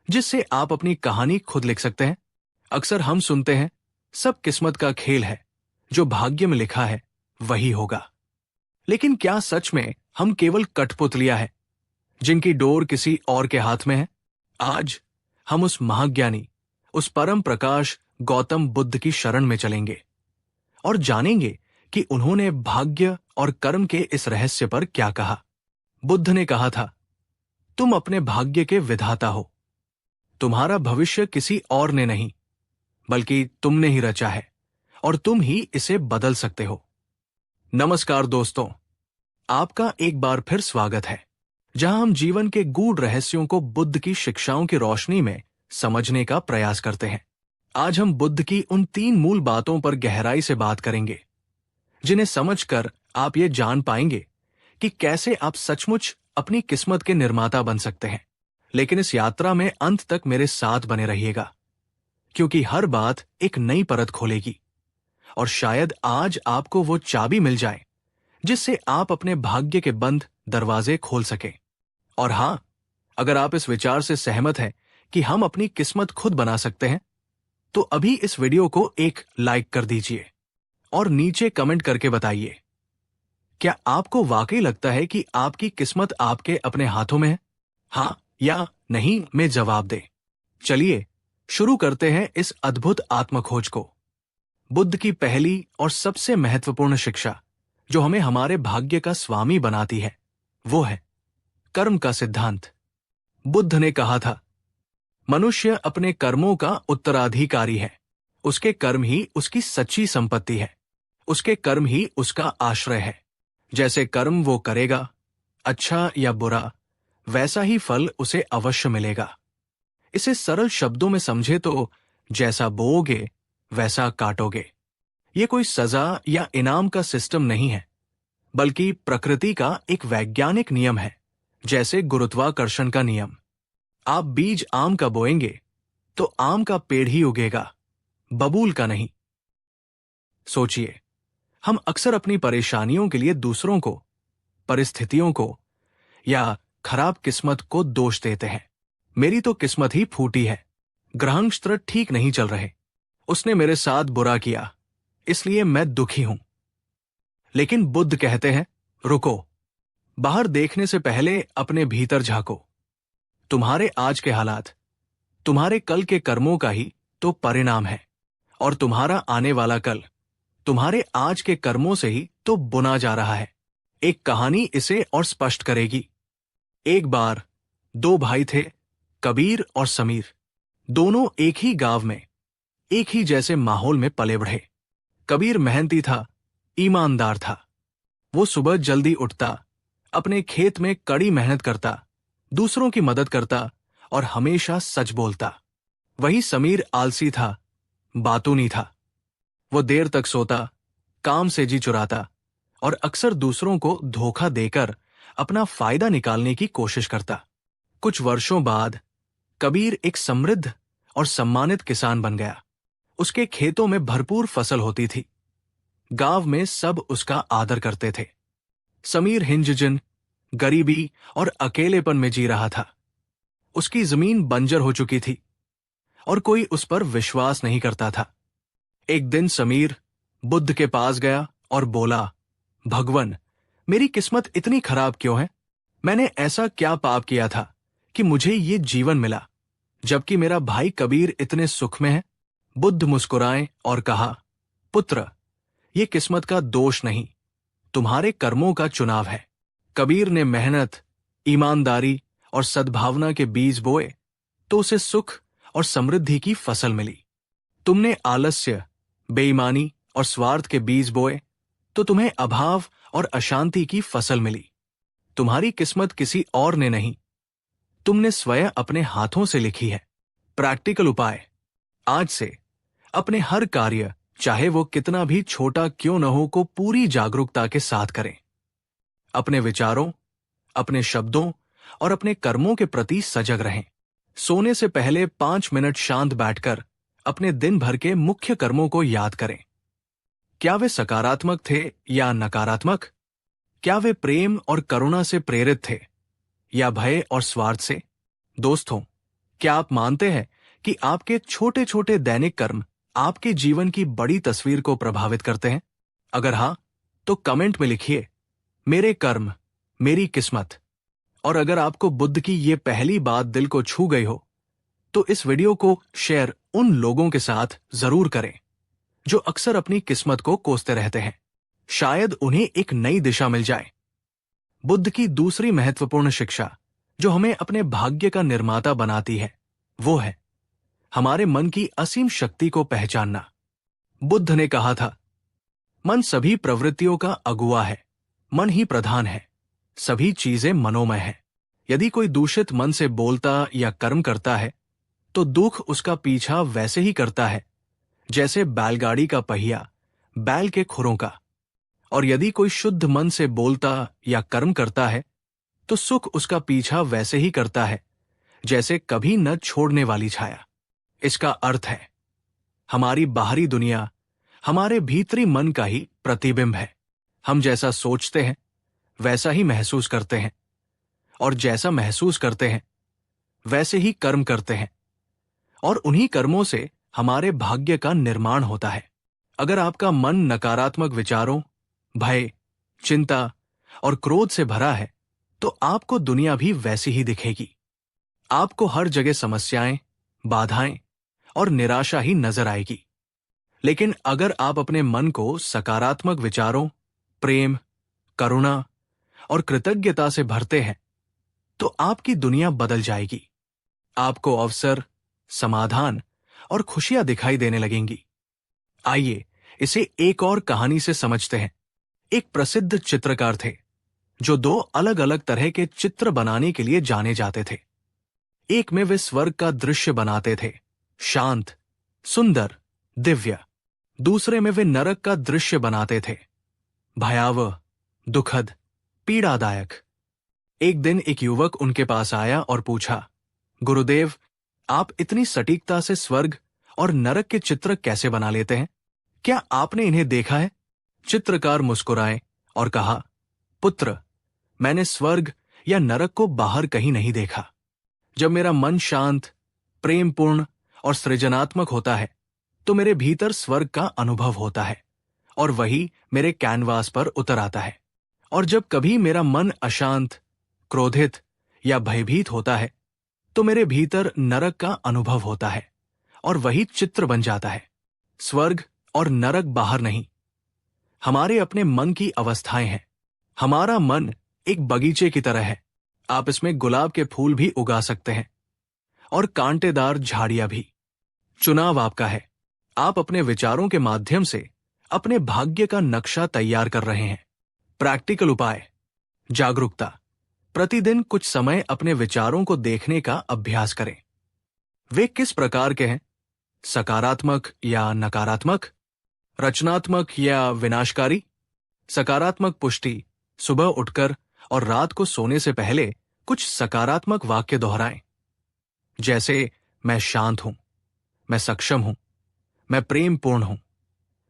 जिससे आप अपनी कहानी खुद लिख सकते हैं? अक्सर हम सुनते हैं, सब किस्मत का खेल है, जो भाग्य में लिखा है वही होगा। लेकिन क्या सच में हम केवल कठपुतलियां हैं जिनकी डोर किसी और के हाथ में है? आज हम उस महाज्ञानी, उस परम प्रकाश गौतम बुद्ध की शरण में चलेंगे और जानेंगे कि उन्होंने भाग्य और कर्म के इस रहस्य पर क्या कहा। बुद्ध ने कहा था, तुम अपने भाग्य के विधाता हो। तुम्हारा भविष्य किसी और ने नहीं, बल्कि तुमने ही रचा है और तुम ही इसे बदल सकते हो। नमस्कार दोस्तों, आपका एक बार फिर स्वागत है, जहां हम जीवन के गूढ़ रहस्यों को बुद्ध की शिक्षाओं की रोशनी में समझने का प्रयास करते हैं। आज हम बुद्ध की उन 3 मूल बातों पर गहराई से बात करेंगे, जिन्हें समझकर आप ये जान पाएंगे कि कैसे आप सचमुच अपनी किस्मत के निर्माता बन सकते हैं। लेकिन इस यात्रा में अंत तक मेरे साथ बने रहिएगा, क्योंकि हर बात एक नई परत खोलेगी और शायद आज आपको वो चाबी मिल जाए जिससे आप अपने भाग्य के बंद दरवाजे खोल सकें। और हां, अगर आप इस विचार से सहमत हैं कि हम अपनी किस्मत खुद बना सकते हैं, तो अभी इस वीडियो को एक लाइक कर दीजिए और नीचे कमेंट करके बताइए, क्या आपको वाकई लगता है कि आपकी किस्मत आपके अपने हाथों में है? हां या नहीं में जवाब दें। चलिए शुरू करते हैं इस अद्भुत आत्मखोज को। बुद्ध की पहली और सबसे महत्वपूर्ण शिक्षा जो हमें हमारे भाग्य का स्वामी बनाती है, वो है कर्म का सिद्धांत। बुद्ध ने कहा था, मनुष्य अपने कर्मों का उत्तराधिकारी है। उसके कर्म ही उसकी सच्ची संपत्ति है। उसके कर्म ही उसका आश्रय है। जैसे कर्म वो करेगा, अच्छा या बुरा, वैसा ही फल उसे अवश्य मिलेगा। इसे सरल शब्दों में समझे तो जैसा बोओगे वैसा काटोगे। ये कोई सजा या इनाम का सिस्टम नहीं है, बल्कि प्रकृति का एक वैज्ञानिक नियम है, जैसे गुरुत्वाकर्षण का नियम। आप बीज आम का बोएंगे तो आम का पेड़ ही उगेगा, बबूल का नहीं। सोचिए, हम अक्सर अपनी परेशानियों के लिए दूसरों को, परिस्थितियों को या खराब किस्मत को दोष देते हैं। मेरी तो किस्मत ही फूटी है, ग्रहनक्षत्र ठीक नहीं चल रहे, उसने मेरे साथ बुरा किया, इसलिए मैं दुखी हूं। लेकिन बुद्ध कहते हैं, रुको, बाहर देखने से पहले अपने भीतर झांको। तुम्हारे आज के हालात तुम्हारे कल के कर्मों का ही तो परिणाम है, और तुम्हारा आने वाला कल तुम्हारे आज के कर्मों से ही तो बुना जा रहा है। एक कहानी इसे और स्पष्ट करेगी। एक बार दो भाई थे, कबीर और समीर। दोनों एक ही गांव में एक ही जैसे माहौल में पले बढ़े। कबीर मेहनती था, ईमानदार था। वो सुबह जल्दी उठता, अपने खेत में कड़ी मेहनत करता, दूसरों की मदद करता और हमेशा सच बोलता। वही समीर आलसी था, बातूनी था। वो देर तक सोता, काम से जी चुराता और अक्सर दूसरों को धोखा देकर अपना फायदा निकालने की कोशिश करता। कुछ वर्षों बाद कबीर एक समृद्ध और सम्मानित किसान बन गया। उसके खेतों में भरपूर फसल होती थी। गांव में सब उसका आदर करते थे। समीर हिंजन, गरीबी और अकेलेपन में जी रहा था। उसकी जमीन बंजर हो चुकी थी और कोई उस पर विश्वास नहीं करता था। एक दिन समीर बुद्ध के पास गया और बोला, भगवन, मेरी किस्मत इतनी खराब क्यों है? मैंने ऐसा क्या पाप किया था कि मुझे ये जीवन मिला, जबकि मेरा भाई कबीर इतने सुख में है? बुद्ध मुस्कुराए और कहा, पुत्र, ये किस्मत का दोष नहीं, तुम्हारे कर्मों का चुनाव है। कबीर ने मेहनत, ईमानदारी और सद्भावना के बीज बोए तो उसे सुख और समृद्धि की फसल मिली। तुमने आलस्य, बेईमानी और स्वार्थ के बीज बोए तो तुम्हें अभाव और अशांति की फसल मिली। तुम्हारी किस्मत किसी और ने नहीं, तुमने स्वयं अपने हाथों से लिखी है। प्रैक्टिकल उपाय, आज से अपने हर कार्य, चाहे वो कितना भी छोटा क्यों न हो, को पूरी जागरूकता के साथ करें। अपने विचारों, अपने शब्दों और अपने कर्मों के प्रति सजग रहें। सोने से पहले 5 मिनट शांत बैठकर अपने दिन भर के मुख्य कर्मों को याद करें। क्या वे सकारात्मक थे या नकारात्मक? क्या वे प्रेम और करुणा से प्रेरित थे या भय और स्वार्थ से? दोस्तों, क्या आप मानते हैं कि आपके छोटे छोटे दैनिक कर्म आपके जीवन की बड़ी तस्वीर को प्रभावित करते हैं? अगर हां, तो कमेंट में लिखिए, मेरे कर्म, मेरी किस्मत। और अगर आपको बुद्ध की ये पहली बात दिल को छू गई हो, तो इस वीडियो को शेयर उन लोगों के साथ जरूर करें जो अक्सर अपनी किस्मत को कोसते रहते हैं। शायद उन्हें एक नई दिशा मिल जाए। बुद्ध की दूसरी महत्वपूर्ण शिक्षा जो हमें अपने भाग्य का निर्माता बनाती है, वो है हमारे मन की असीम शक्ति को पहचानना। बुद्ध ने कहा था, मन सभी प्रवृत्तियों का अगुआ है, मन ही प्रधान है, सभी चीजें मनोमय है। यदि कोई दूषित मन से बोलता या कर्म करता है तो दुख उसका पीछा वैसे ही करता है जैसे बैलगाड़ी का पहिया बैल के खुरों का। और यदि कोई शुद्ध मन से बोलता या कर्म करता है तो सुख उसका पीछा वैसे ही करता है जैसे कभी न छोड़ने वाली छाया। इसका अर्थ है, हमारी बाहरी दुनिया हमारे भीतरी मन का ही प्रतिबिंब है। हम जैसा सोचते हैं वैसा ही महसूस करते हैं, और जैसा महसूस करते हैं वैसे ही कर्म करते हैं, और उन्हीं कर्मों से हमारे भाग्य का निर्माण होता है। अगर आपका मन नकारात्मक विचारों, भय, चिंता और क्रोध से भरा है तो आपको दुनिया भी वैसी ही दिखेगी। आपको हर जगह समस्याएं, बाधाएं और निराशा ही नजर आएगी। लेकिन अगर आप अपने मन को सकारात्मक विचारों, प्रेम, करुणा और कृतज्ञता से भरते हैं तो आपकी दुनिया बदल जाएगी। आपको अवसर, समाधान और खुशियां दिखाई देने लगेंगी। आइए इसे एक और कहानी से समझते हैं। एक प्रसिद्ध चित्रकार थे जो 2 अलग अलग तरह के चित्र बनाने के लिए जाने जाते थे। एक में वे स्वर्ग का दृश्य बनाते थे, शांत, सुंदर, दिव्य। दूसरे में वे नरक का दृश्य बनाते थे, भयावह, दुखद, पीड़ादायक। एक दिन एक युवक उनके पास आया और पूछा, गुरुदेव, आप इतनी सटीकता से स्वर्ग और नरक के चित्र कैसे बना लेते हैं? क्या आपने इन्हें देखा है? चित्रकार मुस्कुराए और कहा, पुत्र, मैंने स्वर्ग या नरक को बाहर कहीं नहीं देखा। जब मेरा मन शांत, प्रेमपूर्ण और सृजनात्मक होता है तो मेरे भीतर स्वर्ग का अनुभव होता है और वही मेरे कैनवास पर उतर आता है। और जब कभी मेरा मन अशांत, क्रोधित या भयभीत होता है तो मेरे भीतर नरक का अनुभव होता है और वही चित्र बन जाता है। स्वर्ग और नरक बाहर नहीं, हमारे अपने मन की अवस्थाएं हैं। हमारा मन एक बगीचे की तरह है। आप इसमें गुलाब के फूल भी उगा सकते हैं और कांटेदार झाड़ियां भी। चुनाव आपका है। आप अपने विचारों के माध्यम से अपने भाग्य का नक्शा तैयार कर रहे हैं। प्रैक्टिकल उपाय: जागरूकता। प्रतिदिन कुछ समय अपने विचारों को देखने का अभ्यास करें। वे किस प्रकार के हैं? सकारात्मक या नकारात्मक? रचनात्मक या विनाशकारी? सकारात्मक पुष्टि: सुबह उठकर और रात को सोने से पहले कुछ सकारात्मक वाक्य दोहराएं, जैसे मैं शांत हूं, मैं सक्षम हूं, मैं प्रेमपूर्ण हूं,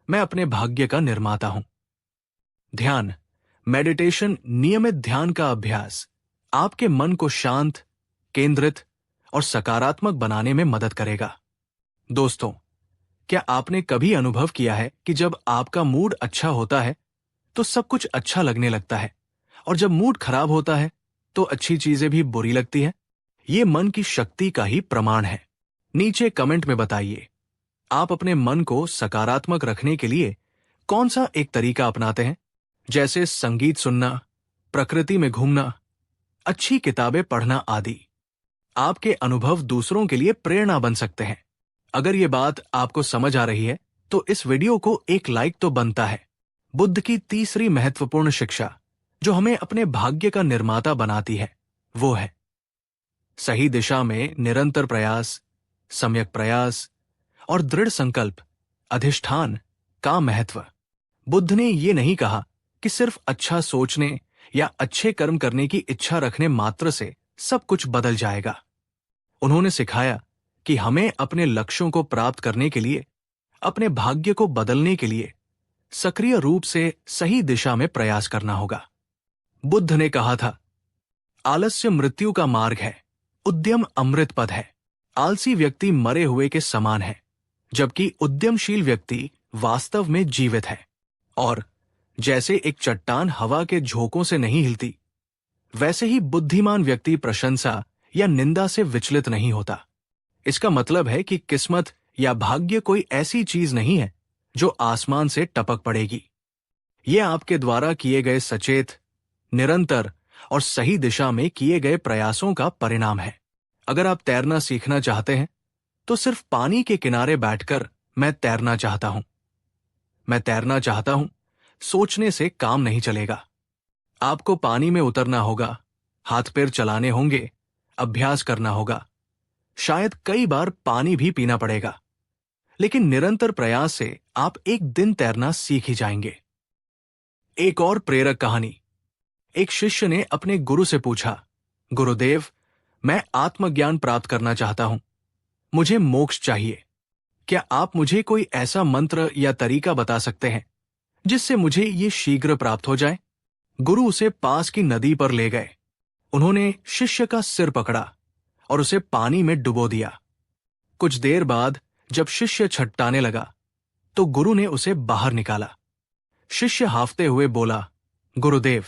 मैं अपने भाग्य का निर्माता हूं। ध्यान, मेडिटेशन, नियमित ध्यान का अभ्यास आपके मन को शांत, केंद्रित और सकारात्मक बनाने में मदद करेगा। दोस्तों, क्या आपने कभी अनुभव किया है कि जब आपका मूड अच्छा होता है तो सब कुछ अच्छा लगने लगता है, और जब मूड खराब होता है तो अच्छी चीजें भी बुरी लगती हैं? ये मन की शक्ति का ही प्रमाण है। नीचे कमेंट में बताइए, आप अपने मन को सकारात्मक रखने के लिए कौन सा एक तरीका अपनाते हैं, जैसे संगीत सुनना, प्रकृति में घूमना, अच्छी किताबें पढ़ना आदि। आपके अनुभव दूसरों के लिए प्रेरणा बन सकते हैं। अगर ये बात आपको समझ आ रही है तो इस वीडियो को एक लाइक तो बनता है। बुद्ध की तीसरी महत्वपूर्ण शिक्षा जो हमें अपने भाग्य का निर्माता बनाती है वो है सही दिशा में निरंतर प्रयास, सम्यक प्रयास और दृढ़ संकल्प, अधिष्ठान का महत्व। बुद्ध ने ये नहीं कहा कि सिर्फ अच्छा सोचने या अच्छे कर्म करने की इच्छा रखने मात्र से सब कुछ बदल जाएगा। उन्होंने सिखाया कि हमें अपने लक्ष्यों को प्राप्त करने के लिए, अपने भाग्य को बदलने के लिए सक्रिय रूप से सही दिशा में प्रयास करना होगा। बुद्ध ने कहा था, आलस्य मृत्यु का मार्ग है, उद्यम अमृत पद है। आलसी व्यक्ति मरे हुए के समान है, जबकि उद्यमशील व्यक्ति वास्तव में जीवित है। और जैसे एक चट्टान हवा के झोंकों से नहीं हिलती, वैसे ही बुद्धिमान व्यक्ति प्रशंसा या निंदा से विचलित नहीं होता। इसका मतलब है कि किस्मत या भाग्य कोई ऐसी चीज नहीं है जो आसमान से टपक पड़ेगी। यह आपके द्वारा किए गए सचेत, निरंतर और सही दिशा में किए गए प्रयासों का परिणाम है। अगर आप तैरना सीखना चाहते हैं तो सिर्फ पानी के किनारे बैठकर मैं तैरना चाहता हूं, मैं तैरना चाहता हूं सोचने से काम नहीं चलेगा। आपको पानी में उतरना होगा, हाथ पैर चलाने होंगे, अभ्यास करना होगा, शायद कई बार पानी भी पीना पड़ेगा, लेकिन निरंतर प्रयास से आप एक दिन तैरना सीख ही जाएंगे। एक और प्रेरक कहानी। एक शिष्य ने अपने गुरु से पूछा, गुरुदेव, मैं आत्मज्ञान प्राप्त करना चाहता हूं, मुझे मोक्ष चाहिए। क्या आप मुझे कोई ऐसा मंत्र या तरीका बता सकते हैं जिससे मुझे ये शीघ्र प्राप्त हो जाए? गुरु उसे पास की नदी पर ले गए। उन्होंने शिष्य का सिर पकड़ा और उसे पानी में डुबो दिया। कुछ देर बाद जब शिष्य छटपटाने लगा तो गुरु ने उसे बाहर निकाला। शिष्य हाफते हुए बोला, गुरुदेव,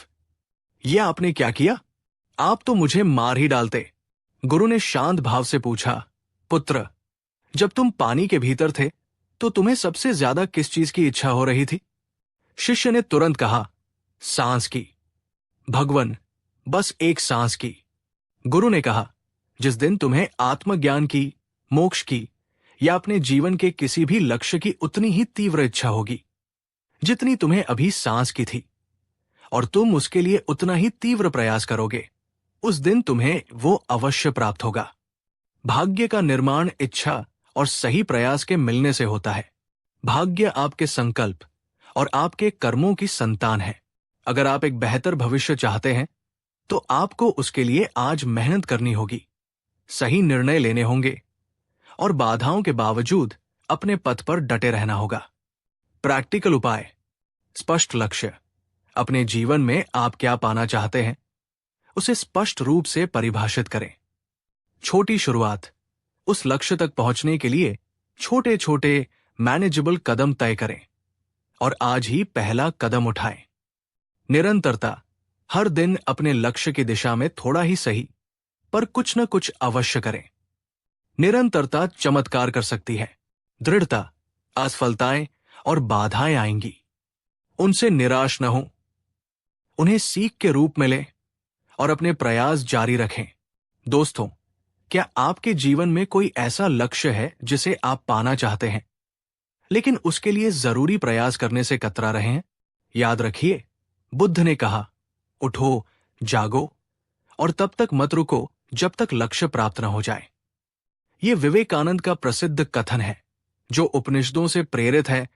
यह आपने क्या किया? आप तो मुझे मार ही डालते। गुरु ने शांत भाव से पूछा, पुत्र, जब तुम पानी के भीतर थे तो तुम्हें सबसे ज्यादा किस चीज की इच्छा हो रही थी? शिष्य ने तुरंत कहा, सांस की। भगवन, बस एक सांस की। गुरु ने कहा, जिस दिन तुम्हें आत्मज्ञान की, मोक्ष की या अपने जीवन के किसी भी लक्ष्य की उतनी ही तीव्र इच्छा होगी जितनी तुम्हें अभी सांस की थी, और तुम उसके लिए उतना ही तीव्र प्रयास करोगे, उस दिन तुम्हें वो अवश्य प्राप्त होगा। भाग्य का निर्माण इच्छा और सही प्रयास के मिलने से होता है। भाग्य आपके संकल्प और आपके कर्मों की संतान है। अगर आप एक बेहतर भविष्य चाहते हैं तो आपको उसके लिए आज मेहनत करनी होगी, सही निर्णय लेने होंगे और बाधाओं के बावजूद अपने पथ पर डटे रहना होगा। प्रैक्टिकल उपाय: स्पष्ट लक्ष्य। अपने जीवन में आप क्या पाना चाहते हैं उसे स्पष्ट रूप से परिभाषित करें। छोटी शुरुआत: उस लक्ष्य तक पहुंचने के लिए छोटे छोटे मैनेजेबल कदम तय करें और आज ही पहला कदम उठाएं। निरंतरता, हर दिन अपने लक्ष्य की दिशा में थोड़ा ही सही पर कुछ न कुछ अवश्य करें। निरंतरता चमत्कार कर सकती है। दृढ़ता, असफलताएं और बाधाएं आएंगी, उनसे निराश न हो, उन्हें सीख के रूप में लें और अपने प्रयास जारी रखें। दोस्तों, क्या आपके जीवन में कोई ऐसा लक्ष्य है जिसे आप पाना चाहते हैं, लेकिन उसके लिए जरूरी प्रयास करने से कतरा रहे हैं? याद रखिए, बुद्ध ने कहा, उठो, जागो और तब तक मत रुको जब तक लक्ष्य प्राप्त न हो जाए। यह विवेकानंद का प्रसिद्ध कथन है, जो उपनिषदों से प्रेरित है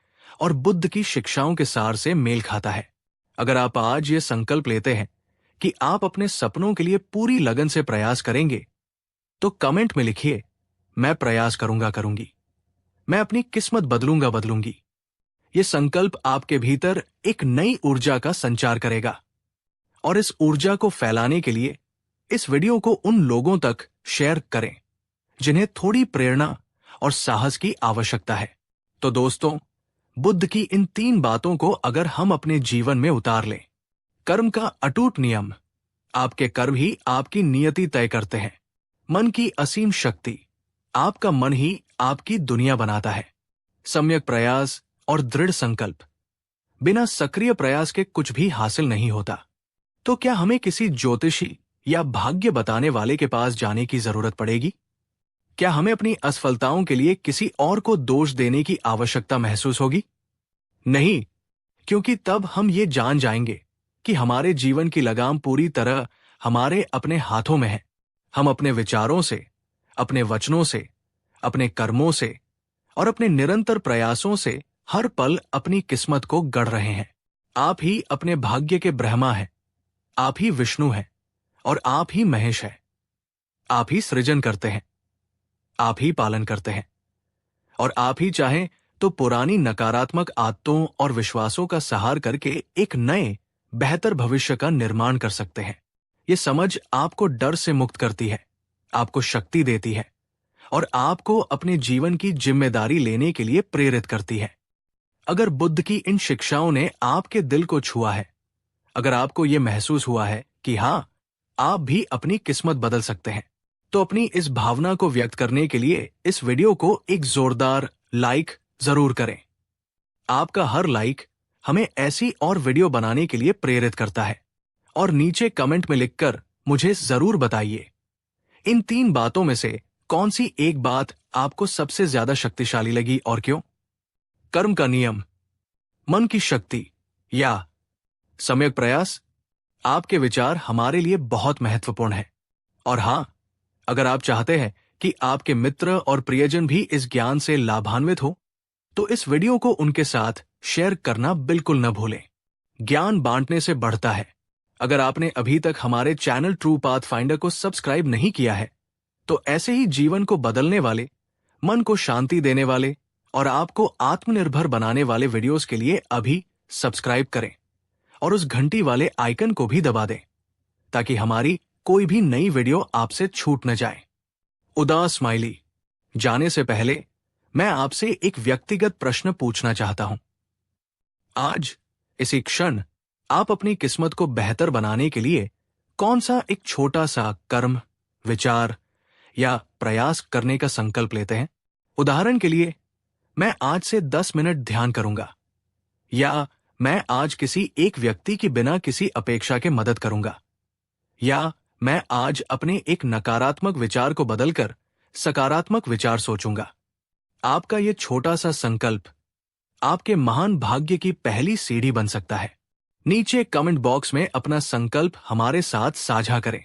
और बुद्ध की शिक्षाओं के सार से मेल खाता है। अगर आप आज ये संकल्प लेते हैं कि आप अपने सपनों के लिए पूरी लगन से प्रयास करेंगे, तो कमेंट में लिखिए, मैं प्रयास करूंगी, मैं अपनी किस्मत बदलूंगी। ये संकल्प आपके भीतर एक नई ऊर्जा का संचार करेगा और इस ऊर्जा को फैलाने के लिए इस वीडियो को उन लोगों तक शेयर करें जिन्हें थोड़ी प्रेरणा और साहस की आवश्यकता है। तो दोस्तों, बुद्ध की इन 3 बातों को अगर हम अपने जीवन में उतार लें, कर्म का अटूट नियम, आपके कर्म ही आपकी नियति तय करते हैं। मन की असीम शक्ति, आपका मन ही आपकी दुनिया बनाता है। सम्यक प्रयास और दृढ़ संकल्प, बिना सक्रिय प्रयास के कुछ भी हासिल नहीं होता। तो क्या हमें किसी ज्योतिषी या भाग्य बताने वाले के पास जाने की जरूरत पड़ेगी? क्या हमें अपनी असफलताओं के लिए किसी और को दोष देने की आवश्यकता महसूस होगी? नहीं, क्योंकि तब हम ये जान जाएंगे कि हमारे जीवन की लगाम पूरी तरह हमारे अपने हाथों में है। हम अपने विचारों से, अपने वचनों से, अपने कर्मों से और अपने निरंतर प्रयासों से हर पल अपनी किस्मत को गढ़ रहे हैं। आप ही अपने भाग्य के ब्रह्मा हैं, आप ही विष्णु हैं और आप ही महेश हैं। आप ही सृजन करते हैं, आप ही पालन करते हैं और आप ही चाहें तो पुरानी नकारात्मक आदतों और विश्वासों का सहार करके एक नए, बेहतर भविष्य का निर्माण कर सकते हैं। ये समझ आपको डर से मुक्त करती है, आपको शक्ति देती है और आपको अपने जीवन की जिम्मेदारी लेने के लिए प्रेरित करती है। अगर बुद्ध की इन शिक्षाओं ने आपके दिल को छुआ है, अगर आपको यह महसूस हुआ है कि हां, आप भी अपनी किस्मत बदल सकते हैं, तो अपनी इस भावना को व्यक्त करने के लिए इस वीडियो को एक जोरदार लाइक जरूर करें। आपका हर लाइक हमें ऐसी और वीडियो बनाने के लिए प्रेरित करता है। और नीचे कमेंट में लिखकर मुझे जरूर बताइए, इन 3 बातों में से कौन सी एक बात आपको सबसे ज्यादा शक्तिशाली लगी और क्यों? कर्म का नियम, मन की शक्ति या सम्यक प्रयास? आपके विचार हमारे लिए बहुत महत्वपूर्ण है। और हां, अगर आप चाहते हैं कि आपके मित्र और प्रियजन भी इस ज्ञान से लाभान्वित हो, तो इस वीडियो को उनके साथ शेयर करना बिल्कुल न भूलें। ज्ञान बांटने से बढ़ता है। अगर आपने अभी तक हमारे चैनल ट्रू पाथ फाइंडर को सब्सक्राइब नहीं किया है, तो ऐसे ही जीवन को बदलने वाले, मन को शांति देने वाले और आपको आत्मनिर्भर बनाने वाले वीडियोस के लिए अभी सब्सक्राइब करें और उस घंटी वाले आइकन को भी दबा दें, ताकि हमारी कोई भी नई वीडियो आपसे छूट न जाए। उदास स्माइली, जाने से पहले मैं आपसे एक व्यक्तिगत प्रश्न पूछना चाहता हूं। आज इसी क्षण आप अपनी किस्मत को बेहतर बनाने के लिए कौन सा एक छोटा सा कर्म, विचार या प्रयास करने का संकल्प लेते हैं? उदाहरण के लिए, मैं आज से 10 मिनट ध्यान करूंगा, या मैं आज किसी एक व्यक्ति की बिना किसी अपेक्षा के मदद करूंगा, या मैं आज अपने एक नकारात्मक विचार को बदलकर सकारात्मक विचार सोचूंगा। आपका यह छोटा सा संकल्प आपके महान भाग्य की पहली सीढ़ी बन सकता है। नीचे कमेंट बॉक्स में अपना संकल्प हमारे साथ साझा करें।